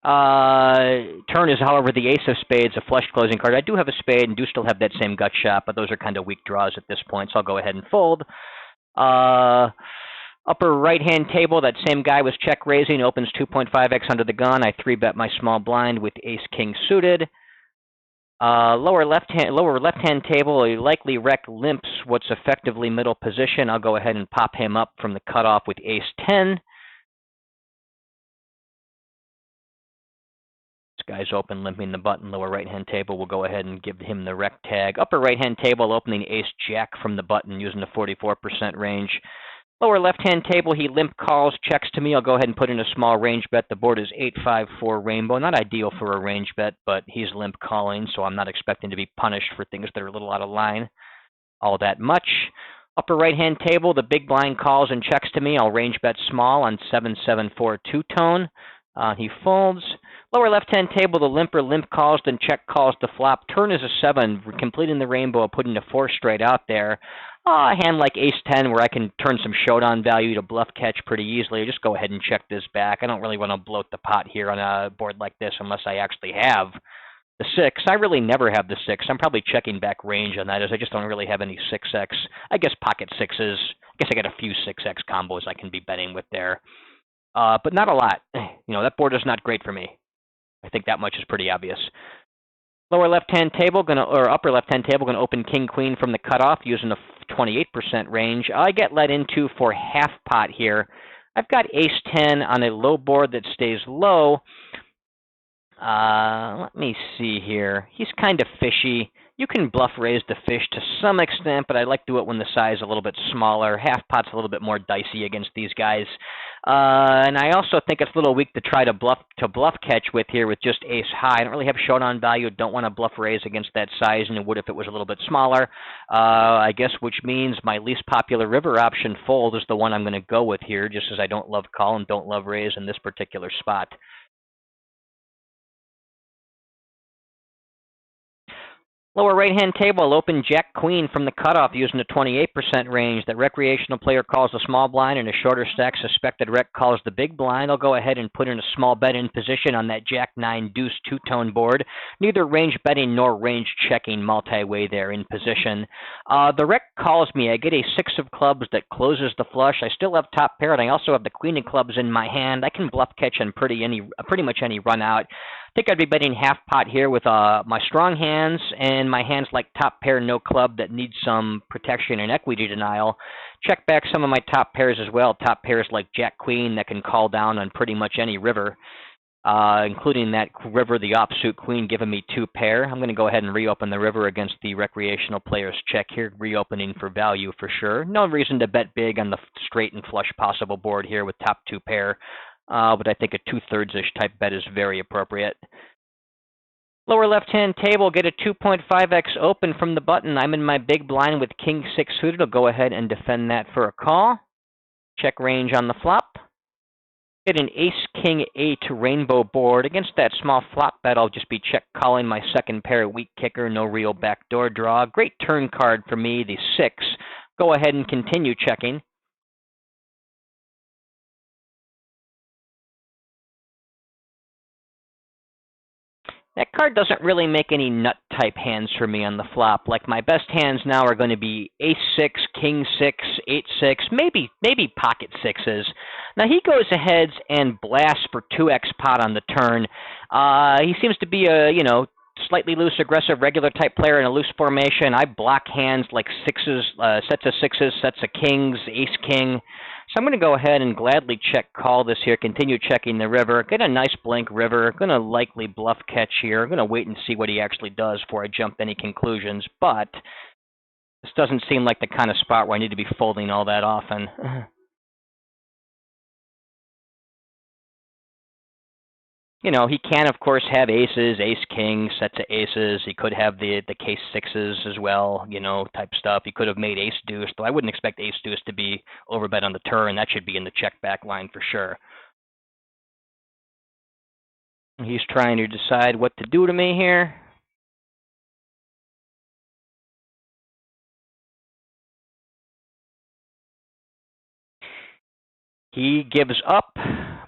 Turn is, however, the ace of spades, a flush closing card. I do have a spade and do still have that same gut shot, but those are kind of weak draws at this point, so I'll go ahead and fold. Upper right-hand table, that same guy was check raising, opens 2.5x under the gun. I 3-bet my small blind with ace-king suited. Lower left-hand table, a likely rec limps what's effectively middle position. I'll go ahead and pop him up from the cutoff with ace-10. Guy's open, limping the button. Lower right-hand table, we'll go ahead and give him the rec tag. Upper right-hand table, opening ace-jack from the button using the 44% range. Lower left-hand table, he limp calls, checks to me. I'll go ahead and put in a small range bet. The board is 8-5-4 rainbow. Not ideal for a range bet, but he's limp calling, so I'm not expecting to be punished for things that are a little out of line all that much. Upper right-hand table, the big blind calls and checks to me. I'll range bet small on 7-7-4 two-tone. He folds. Lower left-hand table, the limper limp calls, then check calls the flop. Turn is a 7, completing the rainbow, putting a 4 straight out there. A hand like ace-10 where I can turn some showdown value to bluff catch pretty easily. Just go ahead and check this back. I don't really want to bloat the pot here on a board like this unless I actually have the 6. I really never have the 6. I'm probably checking back range on that as I just don't really have any 6x. I guess pocket 6s. I guess I got a few 6x combos I can be betting with there. But not a lot. You know, that board is not great for me. I think that much is pretty obvious. Lower left-hand table, or upper left-hand table, going to open king-queen from the cutoff using a 28% range. I get let into for half pot here. I've got ace-10 on a low board that stays low. Let me see here. He's kind of fishy. You can bluff raise the fish to some extent, but I like to do it when the size is a little bit smaller. Half pot's a little bit more dicey against these guys. And I also think it's a little weak to try to bluff catch with here with just ace high. I don't really have showdown value. Don't want to bluff raise against that size, and it would if it was a little bit smaller. I guess which means my least popular river option fold is the one I'm going to go with here, just as I don't love call and don't love raise in this particular spot. Lower right-hand table, I'll open Jack-Queen from the cutoff using a 28% range. That recreational player calls the small blind, and a shorter stack suspected rec calls the big blind. I'll go ahead and put in a small bet in position on that Jack-9 deuce two-tone board. Neither range betting nor range checking multi-way there in position. The rec calls me. I get a 6 of clubs that closes the flush. I still have top pair, and I also have the queen of clubs in my hand. I can bluff catch on pretty much any run out. I think I'd be betting half pot here with my strong hands and my hands like top pair, no club that need some protection and equity denial. Check back some of my top pairs as well. Top pairs like Jack Queen that can call down on pretty much any river, including that river, the offsuit queen giving me 2 pair. I'm going to go ahead and reopen the river against the recreational player's check here, reopening for value for sure. No reason to bet big on the straight and flush possible board here with top 2 pair. But I think a 2/3-ish type bet is very appropriate. Lower left-hand table, get a 2.5x open from the button. I'm in my big blind with king-6 suited. I'll go ahead and defend that for a call. Check range on the flop. Get an ace-king-8 rainbow board. Against that small flop bet, I'll just be check calling my second pair weak kicker, no real backdoor draw. Great turn card for me, the 6. Go ahead and continue checking. That card doesn't really make any nut-type hands for me on the flop. Like, my best hands now are going to be ace-6, king-6, 8-6, maybe pocket sixes. Now, he goes ahead and blasts for 2x pot on the turn. He seems to be a, slightly loose, aggressive, regular type player in a loose formation. I block hands like sixes, sets of sixes, sets of kings, ace-king. So I'm going to go ahead and gladly check call this here, continue checking the river, get a nice blank river, going to likely bluff catch here. I'm going to wait and see what he actually does before I jump to any conclusions, but this doesn't seem like the kind of spot where I need to be folding all that often. He can, of course, have aces, ace-king, sets of aces. He could have the case sixes as well, type stuff. He could have made ace-deuce, though I wouldn't expect ace-deuce to be overbet on the turn. That should be in the check-back line for sure. He's trying to decide what to do to me here. He gives up.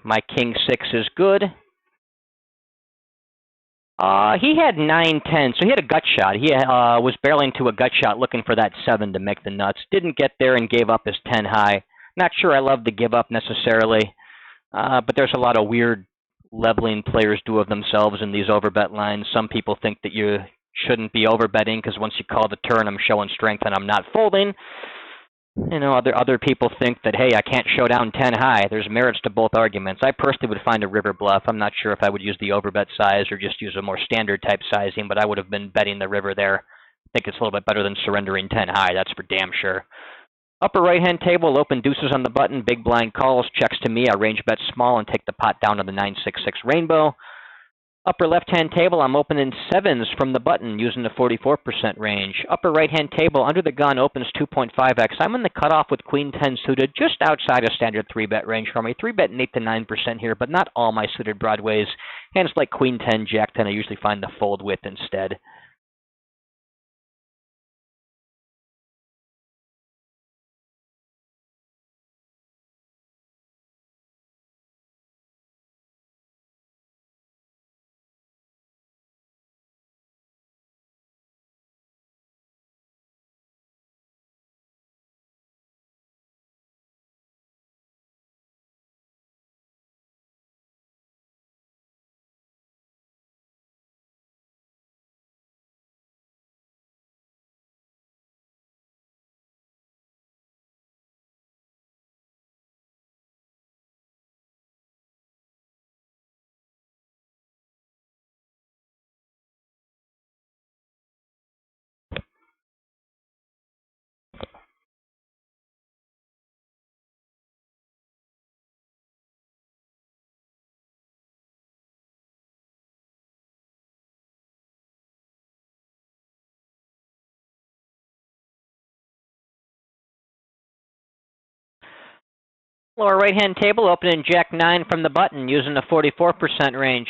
My king-6 is good. He had 9-10, so he had a gut shot. He was barreling to a gut shot looking for that 7 to make the nuts. Didn't get there and gave up his 10 high. Not sure I love the give up necessarily, but there's a lot of weird leveling players do of themselves in these overbet lines. Some people think that you shouldn't be overbetting because once you call the turn, I'm showing strength and I'm not folding. Other people think that, hey, I can't show down 10 high. There's merits to both arguments. I personally would find a river bluff. I'm not sure if I would use the overbet size or just use a more standard type sizing, but I would have been betting the river there. I think it's a little bit better than surrendering 10 high. That's for damn sure. Upper right-hand table, open deuces on the button, big blind calls, checks to me. I range bet small and take the pot down to the 9-6-6 rainbow. Upper left-hand table, I'm opening 7s from the button using the 44% range. Upper right-hand table, under the gun, opens 2.5x. I'm in the cutoff with queen 10 suited, just outside a standard 3-bet range for me. 3-bet 8 to 9% here, but not all my suited broadways. Hands like queen 10, jack 10, I usually find the fold with instead. Lower right-hand table, opening jack 9 from the button using the 44% range.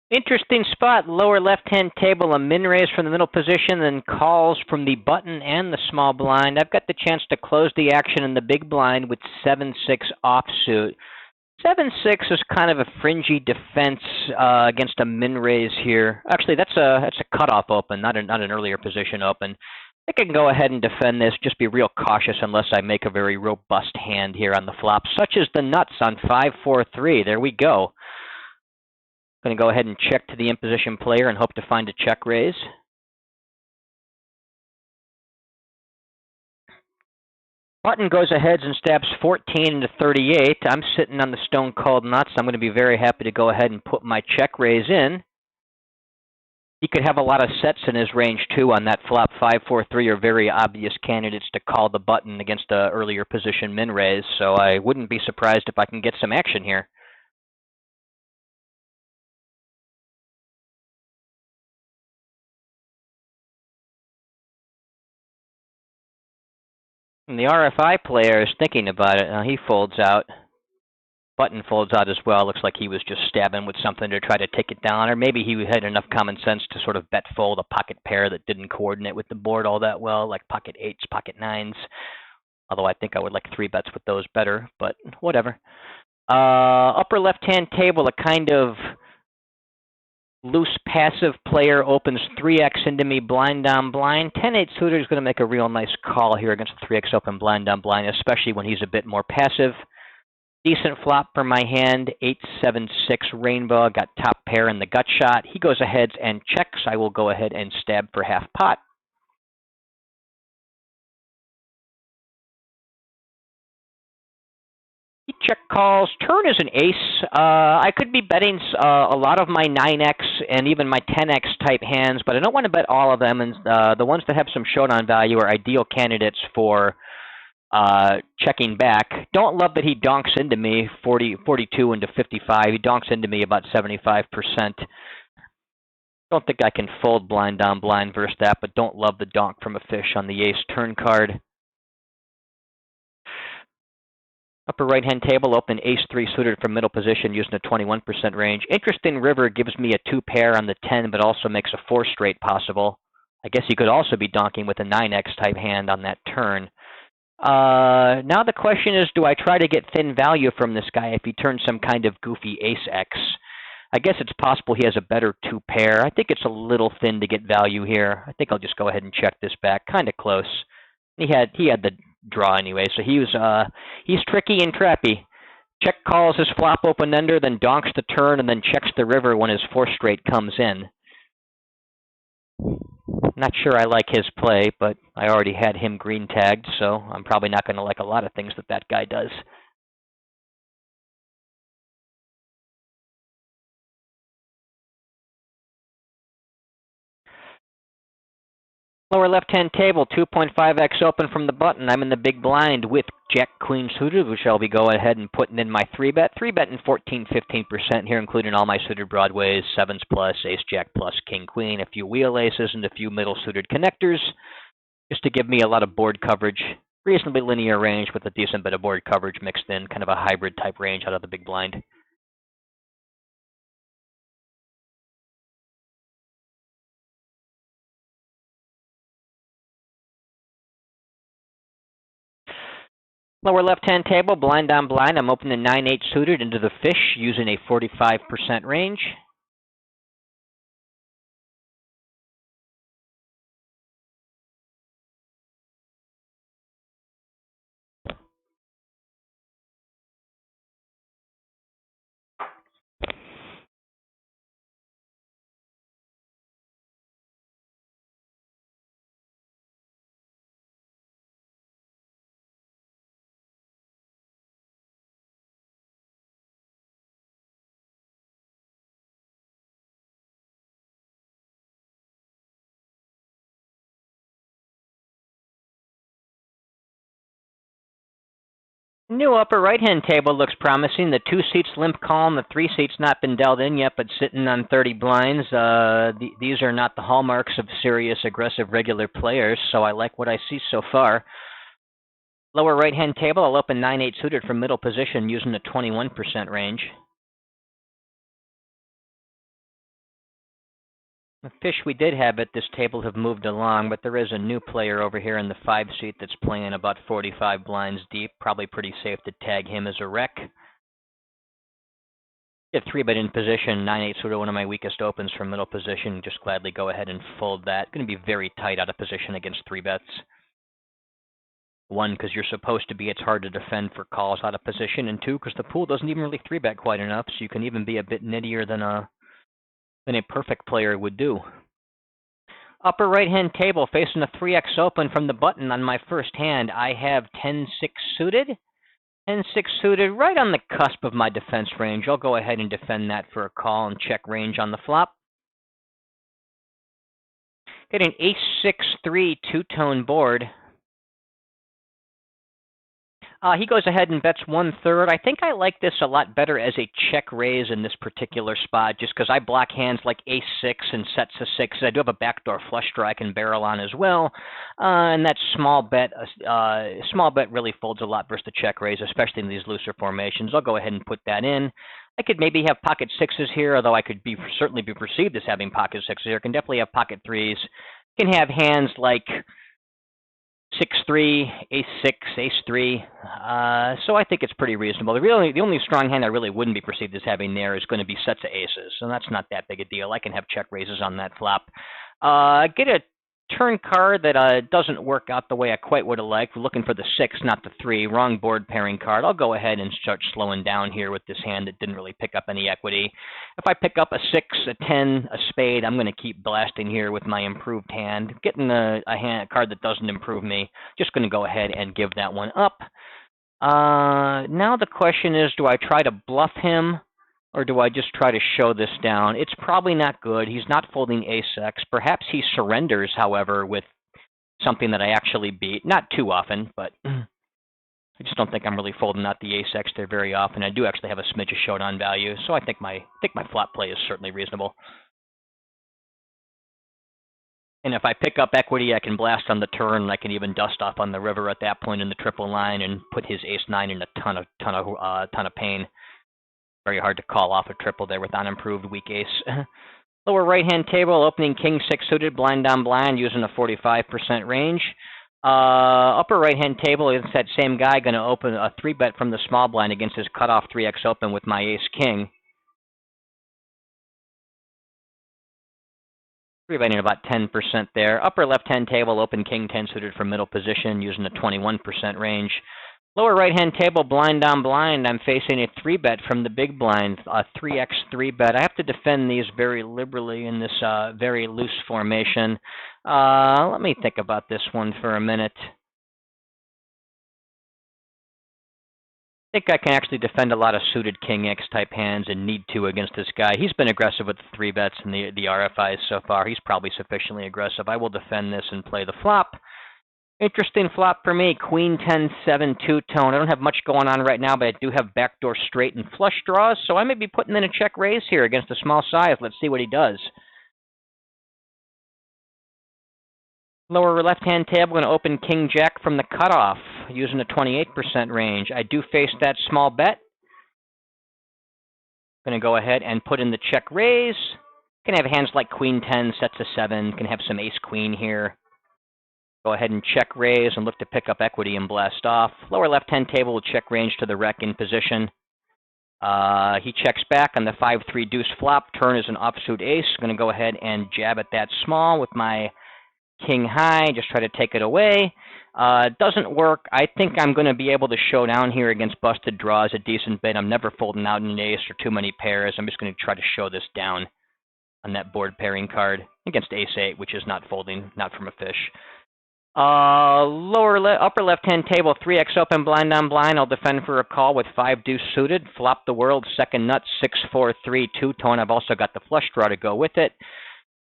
Interesting spot, lower left-hand table, a min raise from the middle position, then calls from the button and the small blind. I've got the chance to close the action in the big blind with 7-6 offsuit. 7-6 is kind of a fringy defense against a min raise here. Actually, that's a cutoff open, not an earlier position open. I think I can go ahead and defend this. Just be real cautious unless I make a very robust hand here on the flop, such as the nuts on 5-4-3. There we go. Going to go ahead and check to the in-position player and hope to find a check raise. Button goes ahead and stabs 14 into 38. I'm sitting on the stone cold nuts. I'm going to be very happy to go ahead and put my check raise in. He could have a lot of sets in his range too on that flop. 5-4-3 are very obvious candidates to call the button against an earlier position min raise, so I wouldn't be surprised if I can get some action here. And the RFI player is thinking about it. He folds out. Button folds out as well. Looks like he was just stabbing with something to try to take it down, or maybe he had enough common sense to sort of bet fold a pocket pair that didn't coordinate with the board all that well, like pocket eights, pocket nines. Although I think I would like 3-bets with those better, but whatever. Upper left-hand table, a kind of loose passive player opens 3x into me blind down blind. 10-8 suited is going to make a real nice call here against the 3x open blind down blind, especially when he's a bit more passive. Decent flop for my hand, 8-7-6 rainbow, got top pair in the gut shot. He goes ahead and checks. I will go ahead and stab for half pot. He check calls. Turn is an ace. I could be betting a lot of my 9x and even my 10x type hands, but I don't want to bet all of them. And the ones that have some showdown value are ideal candidates for checking back. Don't love that he donks into me 42 into 55. He donks into me about 75%. Don't think I can fold blind down blind versus that, but don't love the donk from a fish on the ace turn card. Upper right-hand table, open ace-3 suited from middle position using a 21% range. Interesting river gives me a 2 pair on the 10, but also makes a 4 straight possible. I guess you could also be donking with a 9x type hand on that turn. Now the question is, do I try to get thin value from this guy if he turns some kind of goofy ace-x? I guess it's possible he has a better 2 pair. I think it's a little thin to get value here. I think I'll just go ahead and check this back. Kind of close. He had the draw anyway, so he's tricky and trappy. Check calls his flop open-ender, then donks the turn, and then checks the river when his 4 straight comes in. Not sure I like his play, but I already had him green tagged, so I'm probably not going to like a lot of things that guy does. Lower left-hand table, 2.5x open from the button. I'm in the big blind with Jack-Queen suited, which I'll be going ahead and putting in my 3-bet. 3-betting 14-15% here, including all my suited broadways, 7s plus, ace-jack plus, king-queen, a few wheel aces, and a few middle-suited connectors, just to give me a lot of board coverage. Reasonably linear range with a decent bit of board coverage mixed in, kind of a hybrid-type range out of the big blind. Lower left-hand table, blind on blind. I'm opening 9-8 suited into the fish using a 45% range. New upper right-hand table looks promising. The 2 seats limp calm. The 3 seats not been dealt in yet, but sitting on 30 blinds. These are not the hallmarks of serious, aggressive, regular players, so I like what I see so far. Lower right-hand table, I'll open 9-8 suited from middle position using a 21% range. The fish we did have at this table have moved along, but there is a new player over here in the 5 seat that's playing about 45 blinds deep. Probably pretty safe to tag him as a wreck. Get 3-bet in position, 9-8 suited, one of my weakest opens from middle position. Just gladly go ahead and fold that. Going to be very tight out of position against 3-bets. One, because you're supposed to be, it's hard to defend for calls out of position, and two, because the pool doesn't even really 3-bet quite enough, so you can even be a bit nittier than a perfect player would do. Upper right-hand table, facing a 3x open from the button on my first hand. I have 10-6 suited. 10-6 suited, right on the cusp of my defense range. I'll go ahead and defend that for a call and check range on the flop. Get an ace-6-3 two-tone board. He goes ahead and bets 1/3. I think I like this a lot better as a check raise in this particular spot, just because I block hands like ace-6 and sets a 6. I do have a backdoor flush draw I can barrel on as well, and that small bet really folds a lot versus the check raise, especially in these looser formations. I'll go ahead and put that in. I could maybe have pocket 6s here, although I could certainly be perceived as having pocket 6s here. I can definitely have pocket 3s. Can have hands like 6-3, ace-6, ace-3. So I think it's pretty reasonable. The only strong hand I really wouldn't be perceived as having there is going to be sets of aces, so that's not that big a deal. I can have check raises on that flop. Get a turn card that doesn't work out the way I quite would have liked. We're looking for the 6, not the 3. Wrong board pairing card. I'll go ahead and start slowing down here with this hand that didn't really pick up any equity. If I pick up a 6, a 10, a spade, I'm going to keep blasting here with my improved hand. Getting a card that doesn't improve me, just going to go ahead and give that one up. Now the question is, do I try to bluff him, or do I just try to show this down? It's probably not good. He's not folding ace-x. Perhaps he surrenders, however, with something that I actually beat. Not too often, but I just don't think I'm really folding out the ace-x there very often. I do actually have a smidge of showdown value, so I think my flop play is certainly reasonable. And if I pick up equity, I can blast on the turn, and I can even dust off on the river at that point in the triple line and put his ace-9 in a ton of pain. Very hard to call off a triple there with unimproved weak ace. Lower right-hand table, opening king-6 suited, blind on blind, using a 45% range. Upper right-hand table, it's that same guy going to open a 3-bet from the small blind against his cutoff 3x open with my ace-king. 3-betting about 10% there. Upper left-hand table, open king-10 suited from middle position, using a 21% range. Lower right-hand table, blind on blind, I'm facing a 3-bet from the big blind, a 3x 3-bet. I have to defend these very liberally in this very loose formation. Let me think about this one for a minute. I think I can actually defend a lot of suited king X type hands and need to against this guy. He's been aggressive with the 3-bets and the RFIs so far. He's probably sufficiently aggressive. I will defend this and play the flop. Interesting flop for me, queen 10-7 two-tone. I don't have much going on right now, but I do have backdoor straight and flush draws, so I may be putting in a check raise here against a small size. Let's see what he does. Lower left-hand table, going to open king-jack from the cutoff, using a 28% range. I do face that small bet. Going to go ahead and put in the check raise. Can have hands like queen 10, sets of 7. Can have some ace-queen here. Go ahead and check raise and look to pick up equity and blast off. Lower left-hand table will check range to the rec in position. He checks back on the 5-3 deuce flop. Turn is an offsuit ace. Going to go ahead and jab at that small with my king high. Just try to take it away. Doesn't work. I think I'm going to be able to show down here against busted draws a decent bit. I'm never folding out an ace or too many pairs. I'm just going to try to show this down on that board pairing card against ace-8, which is not folding, not from a fish. Upper left-hand table, 3x open, blind on blind. I'll defend for a call with 5 deuce suited. Flop the world, second nut, 6-4-3 two-tone. I've also got the flush draw to go with it.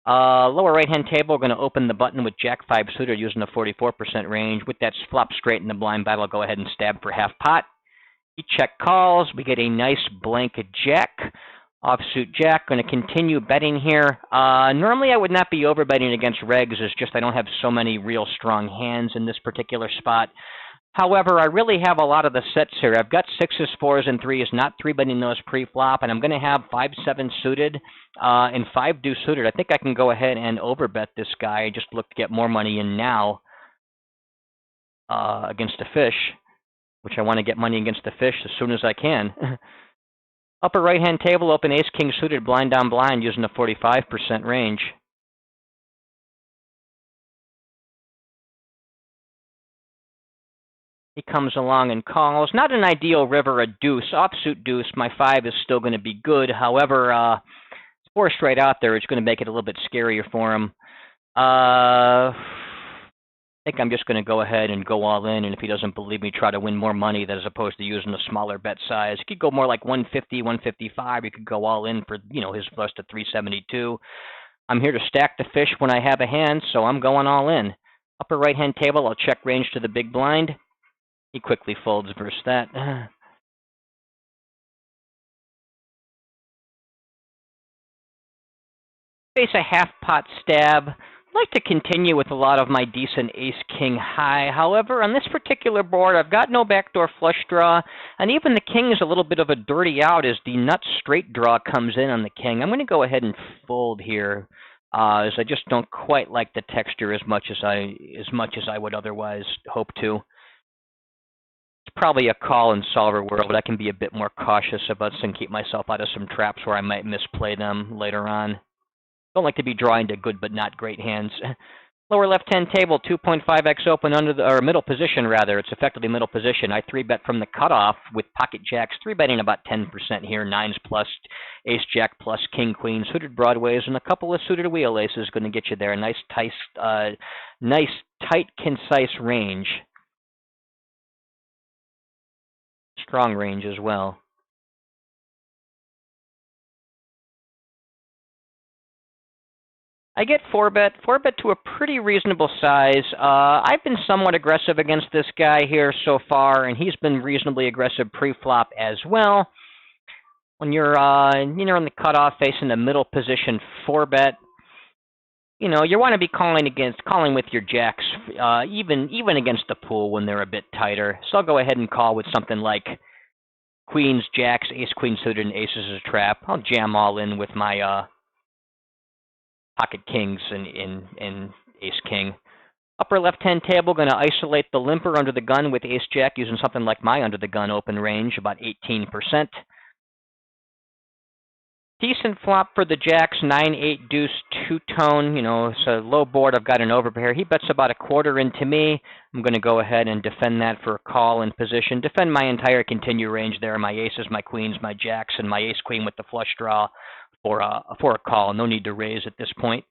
Lower right-hand table, we're going to open the button with jack 5 suited using a 44% range. With that flop straight in the blind battle, I'll go ahead and stab for half pot. He check calls. We get a nice blank jack. Offsuit jack, going to continue betting here. Normally I would not be overbetting against regs. It's just I don't have so many real strong hands in this particular spot. However, I really have a lot of the sets here. I've got 6s, 4s, and 3s, not 3-betting those pre-flop, and I'm going to have 5-7 suited and 5-deuce suited. I think I can go ahead and overbet this guy, just look to get more money in now against a fish, which I want to get money against the fish as soon as I can. Upper right-hand table, open ace-king suited, blind down blind, using a 45% range. He comes along and calls. Not an ideal river, a deuce. Offsuit deuce, my 5 is still going to be good. However, 4 straight out there is going to make it a little bit scarier for him. I think I'm just going to go ahead and go all in, and if he doesn't believe me, try to win more money as opposed to using a smaller bet size. He could go more like 150, 155. He could go all in for, his plus to 372. I'm here to stack the fish when I have a hand, so I'm going all in. Upper right-hand table, I'll check range to the big blind. He quickly folds versus that. Face a half-pot stab. I'd like to continue with a lot of my decent ace-king high. However, on this particular board, I've got no backdoor flush draw, and even the king is a little bit of a dirty out as the nut straight draw comes in on the king. I'm going to go ahead and fold here, as I just don't quite like the texture as much as I would otherwise hope to. It's probably a call in solver world, but I can be a bit more cautious about this and keep myself out of some traps where I might misplay them later on. Don't like to be drawing to good but not great hands. Lower left-hand table, 2.5x open under the, or middle position rather. It's effectively middle position. I 3-bet from the cutoff with pocket jacks, 3-betting about 10% here, 9s plus, ace jack plus, king queen, suited broadways, and a couple of suited wheel aces going to get you there. A nice, tight, concise range. Strong range as well. I get 4-bet to a pretty reasonable size. I've been somewhat aggressive against this guy here so far, and he's been reasonably aggressive pre-flop as well. When you're on the cutoff facing the middle position 4-bet, you want to be calling with your jacks, even against the pool when they're a bit tighter. So I'll go ahead and call with something like queens, jacks, ace, queen suited, and aces as a trap. I'll jam all in with my pocket kings and ace king. Upper left-hand table, going to isolate the limper under the gun with ace jack using something like my under the gun open range, about 18%. Decent flop for the jacks, 9-8 deuce, two-tone. It's a low board. I've got an overpair. He bets about a quarter into me. I'm going to go ahead and defend that for a call in position. Defend my entire continue range there. My aces, my queens, my jacks, and my ace-queen with the flush draw for a call. No need to raise at this point.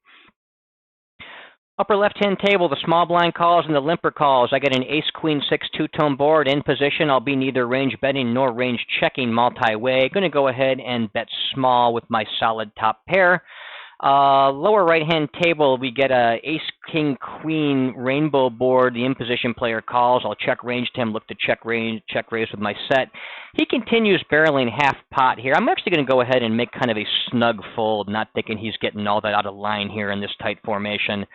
Upper left-hand table, the small blind calls and the limper calls. I get an ace-queen-6 two-tone board in position. I'll be neither range betting nor range checking multi-way. Going to go ahead and bet small with my solid top pair. Lower right-hand table, we get a ace-king-queen rainbow board. The in-position player calls. I'll check range to him, look to check raise with my set. He continues barreling half pot here. I'm actually going to go ahead and make kind of a snug fold, not thinking he's getting all that out of line here in this tight formation.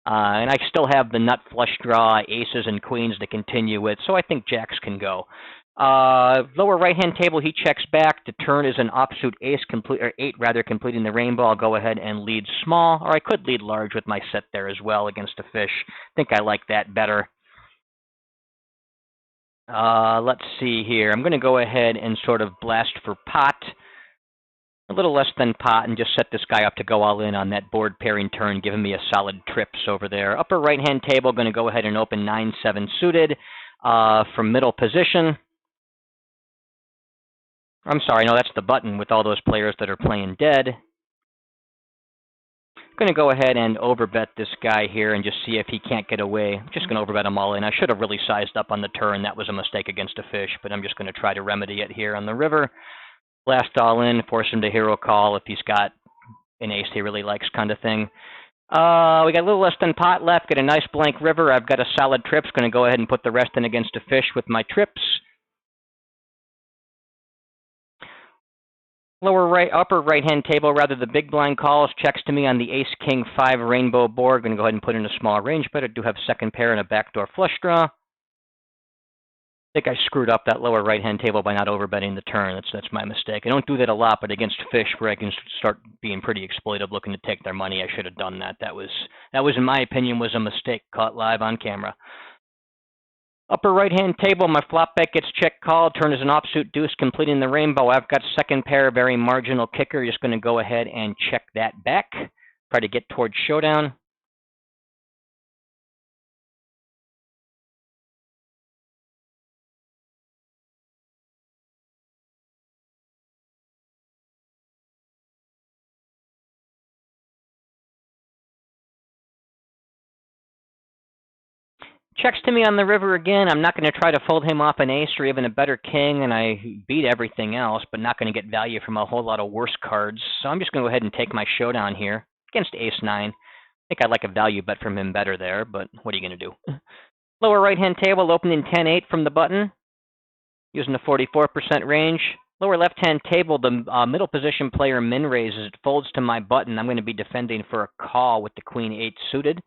And I still have the nut flush draw, aces and queens to continue with, so I think jacks can go. Lower right-hand table, he checks back. The turn is an offsuit ace, eight rather, completing the rainbow. I'll go ahead and lead small, or I could lead large with my set there as well against a fish. I think I like that better. Let's see here. I'm going to go ahead and sort of blast for pot. A little less than pot, and just set this guy up to go all in on that board pairing turn, giving me a solid trips over there. Upper right-hand table, going to go ahead and open 9-7 suited from middle position. I'm sorry, no, that's the button with all those players that are playing dead. I'm going to go ahead and overbet this guy here and just see if he can't get away. I'm just going to overbet him all in. I should have really sized up on the turn. That was a mistake against a fish, but I'm just going to try to remedy it here on the river. Blast all in, force him to hero call if he's got an ace he really likes kind of thing. We got a little less than pot left. Get a nice blank river. I've got a solid trips. Going to go ahead and put the rest in against a fish with my trips. Upper right-hand table, rather, the big blind calls, checks to me on the ace-king-5 rainbow board. Going to go ahead and put in a small range, but I do have second pair and a backdoor flush draw. think I screwed up that lower right-hand table by not overbetting the turn. That's my mistake. I don't do that a lot, but against fish where I can start being pretty exploitive, looking to take their money, I should have done that. That was, in my opinion, was a mistake caught live on camera. Upper right-hand table, my flop bet gets check called. Turn is an offsuit deuce, completing the rainbow. I've got second pair, very marginal kicker. Just going to go ahead and check that back. Try to get towards showdown. Checks to me on the river again. I'm not going to try to fold him off an ace or even a better king, and I beat everything else, but not going to get value from a whole lot of worse cards. So I'm just going to go ahead and take my showdown here against ace-9. I think I'd like a value bet from him better there, but what are you going to do? Lower right-hand table, opening 10-8 from the button, using a 44% range. Lower left-hand table, the middle position player min raises. It folds to my button. I'm going to be defending for a call with the queen-8 suited.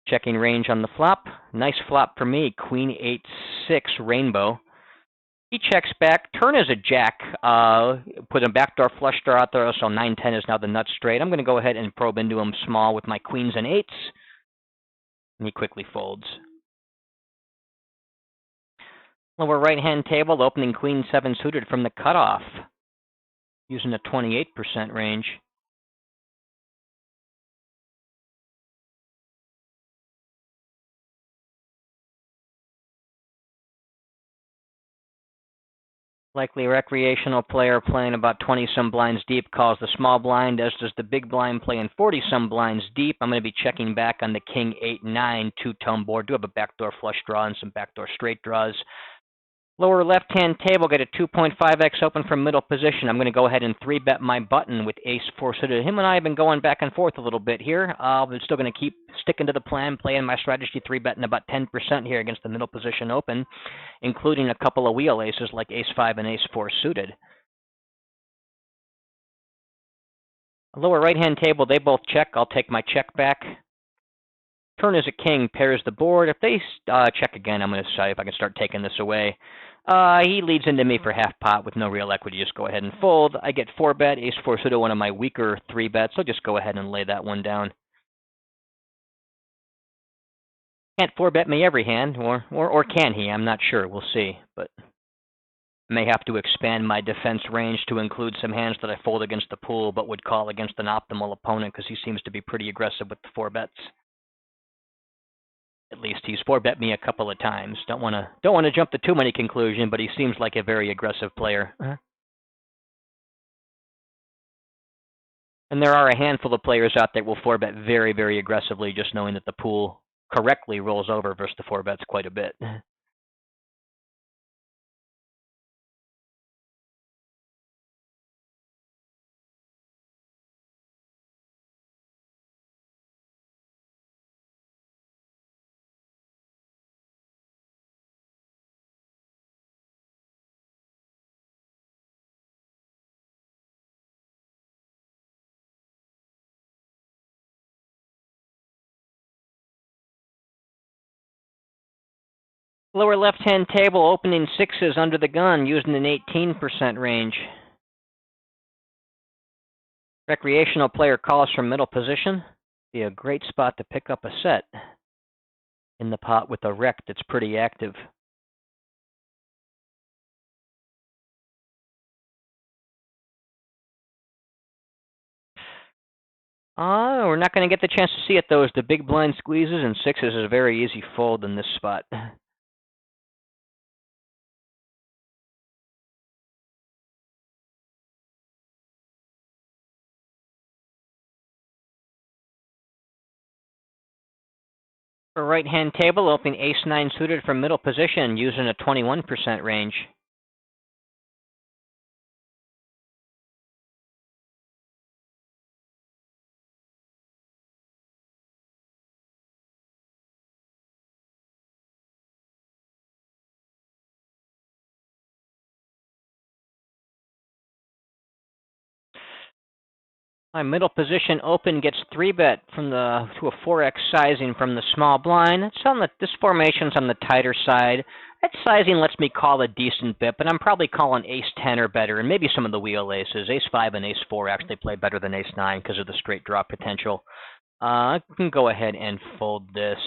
Checking range on the flop. Nice flop for me. Queen 8-6 rainbow. He checks back. Turn is a jack. Put a backdoor flush draw out there. So 9-10 is now the nut straight. I'm going to go ahead and probe into him small with my queens and 8s. And he quickly folds. Lower right-hand table, opening queen 7 suited from the cutoff. Using a 28% range. Likely recreational player playing about 20-some blinds deep calls the small blind, as does the big blind playing 40-some blinds deep. I'm going to be checking back on the king 8-9 two-tone board. Do have a backdoor flush draw and some backdoor straight draws. Lower left-hand table, get a 2.5x open from middle position. I'm going to go ahead and 3-bet my button with ace-4 suited. Him and I have been going back and forth a little bit here. I'm still going to keep sticking to the plan, playing my strategy, 3-betting about 10% here against the middle position open, including a couple of wheel aces like ace-5 and ace-4 suited. Lower right-hand table, they both check. I'll take my check back. Turn is a king, pairs the board. If they check again, I'm going to decide if I can start taking this away. He leads into me for half pot with no real equity. Just go ahead and fold. I get 4-bet, ace-4 suited, one of my weaker 3-bets. So just go ahead and lay that one down. Can't 4-bet me every hand, or can he? I'm not sure. We'll see. But may have to expand my defense range to include some hands that I fold against the pool, but would call against an optimal opponent because he seems to be pretty aggressive with the 4-bets. At least he's 4-bet me a couple of times. Don't want to jump to too many conclusions, but he seems like a very aggressive player. And there are a handful of players out there will 4-bet very, very aggressively, just knowing that the pool correctly rolls over versus the 4-bets quite a bit. Lower left-hand table, opening 6s under the gun, using an 18% range. Recreational player calls from middle position. Be a great spot to pick up a set in the pot with a rec that's pretty active. We're not going to get the chance to see it, though, as the big blind squeezes, and 6s is a very easy fold in this spot. For right-hand table, opening ace-9 suited from middle position, using a 21% range. My middle position open gets 3-bet from the to a 4x sizing from the small blind. It's on this formation's on the tighter side. That sizing lets me call a decent bit, but I'm probably calling ace 10 or better, and maybe some of the wheel aces. Ace 5 and ace 4 actually play better than ace 9 because of the straight draw potential. I can go ahead and fold this.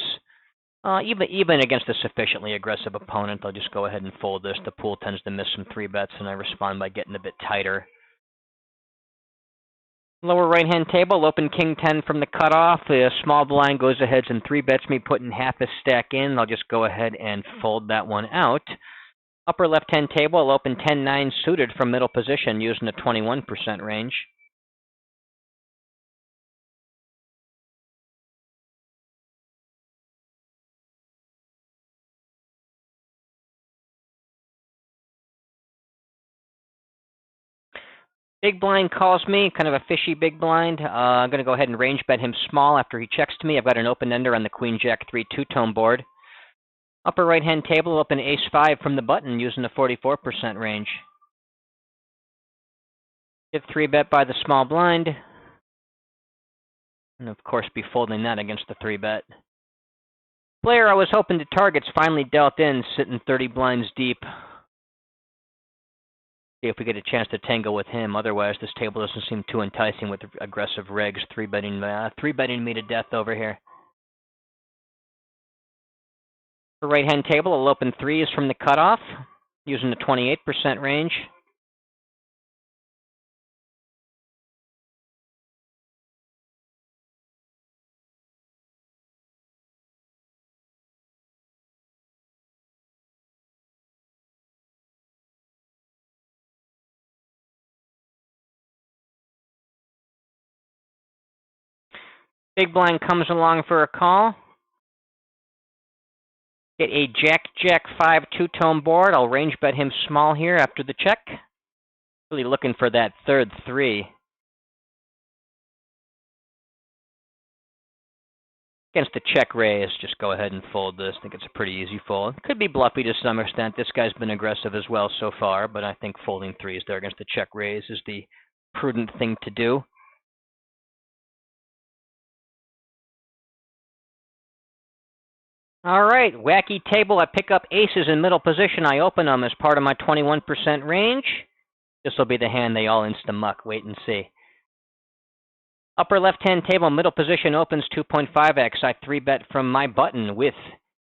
Even against a sufficiently aggressive opponent, I'll just go ahead and fold this. The pool tends to miss some 3-bets, and I respond by getting a bit tighter. Lower right-hand table, open king 10 from the cutoff. The small blind goes ahead and 3-bets me, putting half a stack in. I'll just go ahead and fold that one out. Upper left-hand table, I'll open 10-9 suited from middle position using a 21% range. Big blind calls me, kind of a fishy big blind. I'm going to go ahead and range bet him small after he checks to me. I've got an open ender on the queen jack 3 two-tone board. Upper right-hand table, open ace 5 from the button using a 44% range. Get 3-bet by the small blind. And of course be folding that against the 3-bet. Player I was hoping to target's finally dealt in, sitting 30 blinds deep. See if we get a chance to tango with him. Otherwise, this table doesn't seem too enticing with aggressive regs, 3-betting me to death over here. For right-hand table, I'll open 3s from the cutoff, using the 28% range. Big blind comes along for a call. Get a jack 5 two-tone board. I'll range bet him small here after the check. Really looking for that third 3. Against the check raise, just go ahead and fold this. I think it's a pretty easy fold. Could be bluffy to some extent. This guy's been aggressive as well so far, but I think folding 3s there against the check raise is the prudent thing to do. All right, wacky table. I pick up aces in middle position. I open them as part of my 21% range. This will be the hand they all insta-muck. Wait and see. Upper left-hand table, middle position opens 2.5x. I 3-bet from my button with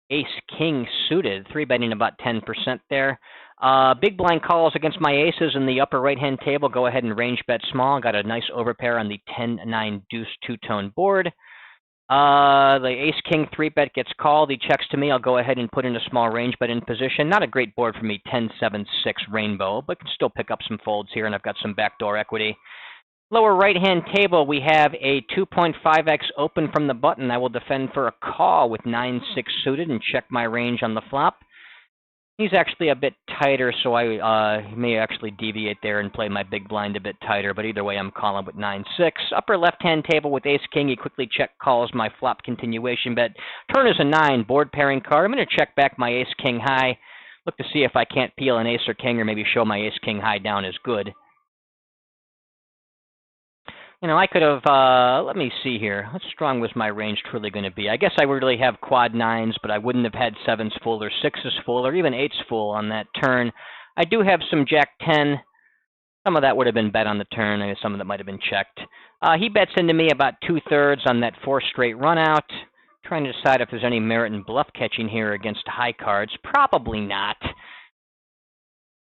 ace-king suited, 3-betting about 10% there. Big blind calls against my aces in the upper right-hand table. Go ahead and range bet small. Got a nice overpair on the 10-9 deuce two-tone board. The ace-king 3-bet gets called. He checks to me. I'll go ahead and put in a small range bet in position. Not a great board for me, 10-7-6 rainbow, but can still pick up some folds here, and I've got some backdoor equity. Lower right-hand table, we have a 2.5x open from the button. I will defend for a call with 9-6 suited and check my range on the flop. He's actually a bit tighter, so I may actually deviate there and play my big blind a bit tighter, but either way, I'm calling with 9-6. Upper left-hand table with ace-king, he quickly check calls my flop continuation bet. Turn is a 9, board pairing card. I'm going to check back my ace-king high. Look to see if I can't peel an ace or king, or maybe show my ace-king high down as good. You know, I could have, let me see here. How strong was my range truly going to be? I guess I would really have quad 9s, but I wouldn't have had 7s full or 6s full or even 8s full on that turn. I do have some jack 10. Some of that would have been bet on the turn, and some of that might have been checked. He bets into me about 2/3 on that 4 straight run out. Trying to decide if there's any merit in bluff catching here against high cards. Probably not.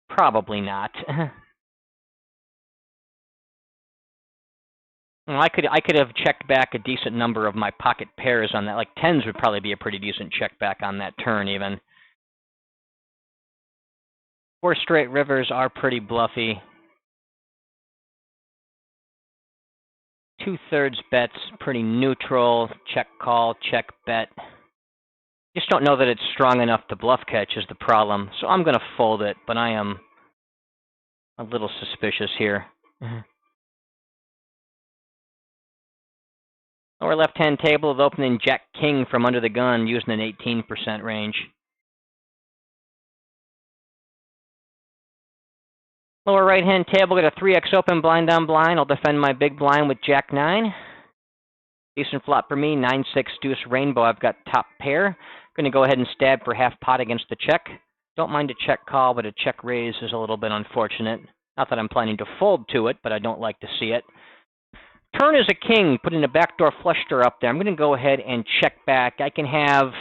Probably not. Well, I could have checked back a decent number of my pocket pairs on that. Like 10s would probably be a pretty decent check back on that turn even. 4 straight rivers are pretty bluffy. 2/3 bets, pretty neutral. Check call, check bet. Just don't know that it's strong enough to bluff catch is the problem. So I'm going to fold it, but I am a little suspicious here. Lower left-hand table of opening jack-king from under the gun using an 18% range. Lower right-hand table, got a 3x open blind on blind. I'll defend my big blind with Jack 9. Decent flop for me, 9-6 deuce rainbow. I've got top pair. Going to go ahead and stab for half pot against the check. Don't mind a check call, but a check raise is a little bit unfortunate. Not that I'm planning to fold to it, but I don't like to see it. Turn is a king, putting a backdoor flush draw up there. I'm going to go ahead and check back. I can have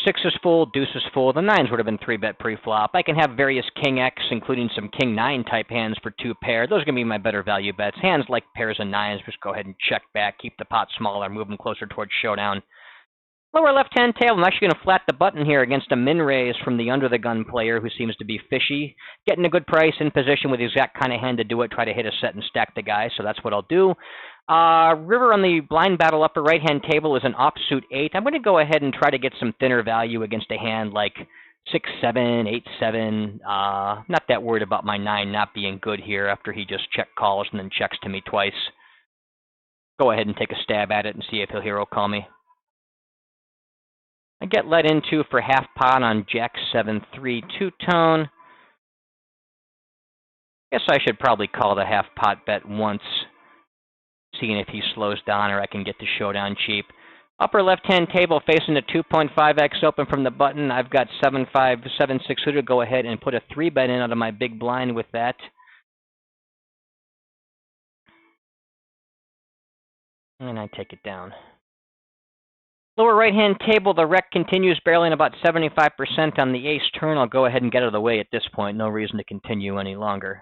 sixes full, deuces full. The nines would have been 3-bet pre-flop. I can have various king X, including some king 9 type hands for 2 pair. Those are going to be my better value bets. Hands like pairs and nines, just go ahead and check back, keep the pot smaller, move them closer towards showdown. Lower left-hand table, I'm actually going to flat the button here against a min raise from the under-the-gun player who seems to be fishy. Getting a good price in position with the exact kind of hand to do it, try to hit a set and stack the guy, so that's what I'll do. River on the blind battle upper right-hand table is an offsuit 8. I'm going to go ahead and try to get some thinner value against a hand like 6-7, 8-7. Not that worried about my 9 not being good here after he just check calls and then checks to me twice. Go ahead and take a stab at it and see if he'll hero call me. I get let into for half pot on Jack 7-3 two-tone. Guess I should probably call the half pot bet once, seeing if he slows down or I can get the showdown cheap. Upper left-hand table facing a 2.5x open from the button. I've got 7-5, 7-6 suited. Go ahead and put a 3-bet in out of my big blind with that. And I take it down. Lower right-hand table, the rec continues barreling about 75% on the ace turn. I'll go ahead and get out of the way at this point. No reason to continue any longer.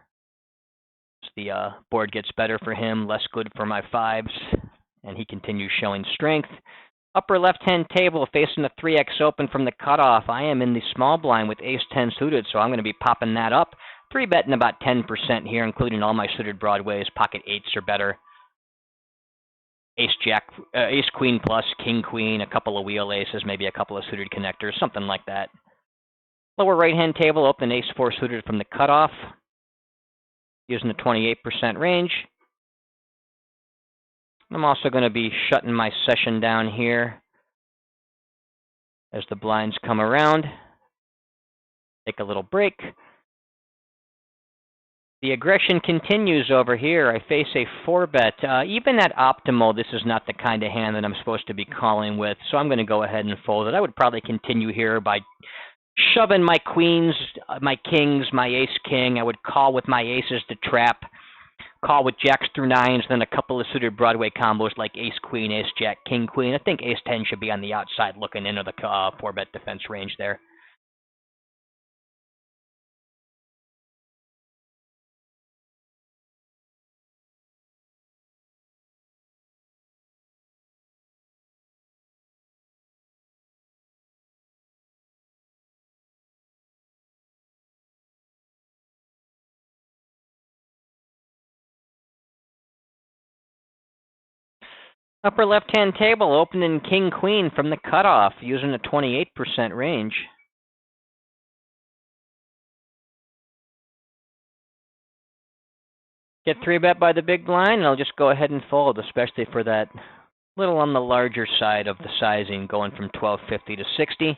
As the board gets better for him, less good for my 5s, and he continues showing strength. Upper left-hand table facing a 3x open from the cutoff. I am in the small blind with ace-10 suited, so I'm going to be popping that up. 3-betting about 10% here, including all my suited broadways. Pocket 8s or better. Ace-Jack, Ace-Queen plus, King-Queen, a couple of wheel aces, maybe a couple of suited connectors, something like that. Lower right-hand table, open ace-4 suited from the cutoff, using the 28% range. I'm also going to be shutting my session down here as the blinds come around. Take a little break. The aggression continues over here. I face a 4-bet. Even at optimal, this is not the kind of hand that I'm supposed to be calling with, so I'm going to go ahead and fold it. I would probably continue here by shoving my queens, my kings, my ace-king. I would call with my aces to trap. Call with jacks through 9s, then a couple of suited Broadway combos like ace-queen, ace-jack, king-queen. I think ace-10 should be on the outside looking into the 4-bet defense range there. Upper left-hand table, opening king-queen from the cutoff, using a 28% range. Get 3-bet by the big blind, and I'll just go ahead and fold, especially for that little on the larger side of the sizing, going from 1250 to 60.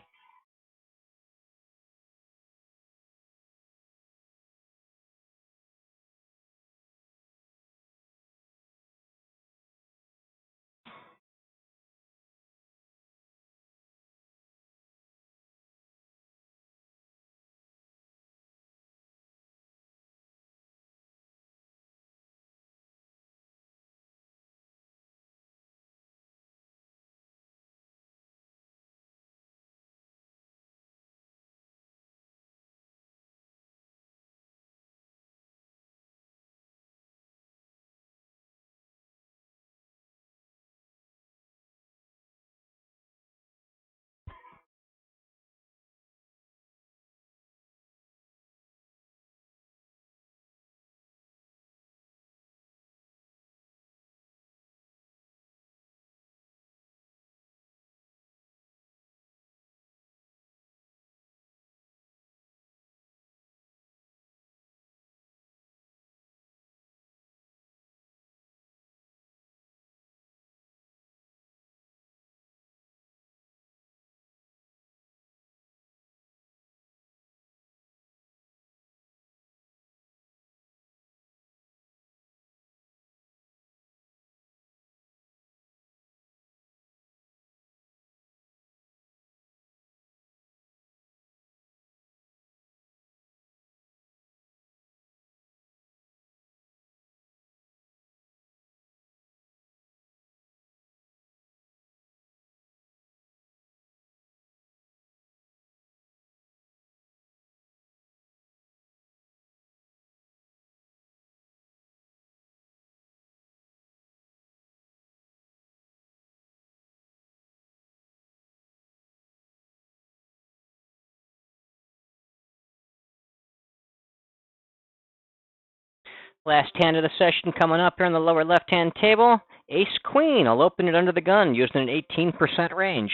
Last hand of the session coming up here on the lower left-hand table. Ace-Queen. I'll open it under the gun using an 18% range.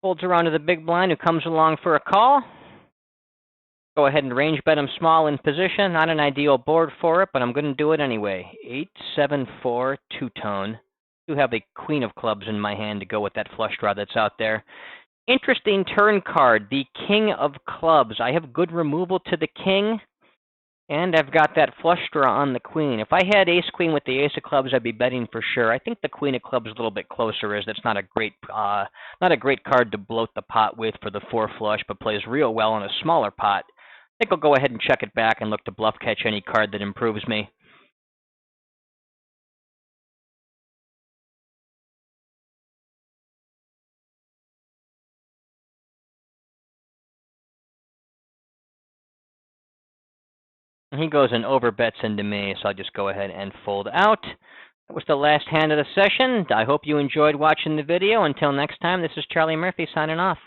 Folds around to the big blind who comes along for a call. Go ahead and range bet him small in position. Not an ideal board for it, but I'm going to do it anyway. 8-7-4 two-tone. I do have the queen of clubs in my hand to go with that flush draw that's out there. Interesting turn card, the king of clubs. I have good removal to the king, and I've got that flush draw on the queen. If I had ace-queen with the ace of clubs, I'd be betting for sure. I think the queen of clubs is a little bit closer, as that's not a great card to bloat the pot with for the four flush, but plays real well in a smaller pot. I think I'll go ahead and check it back and look to bluff catch any card that improves me. And he goes and overbets into me, so I'll just go ahead and fold out. That was the last hand of the session. I hope you enjoyed watching the video. Until next time, this is Charlie Murphy signing off.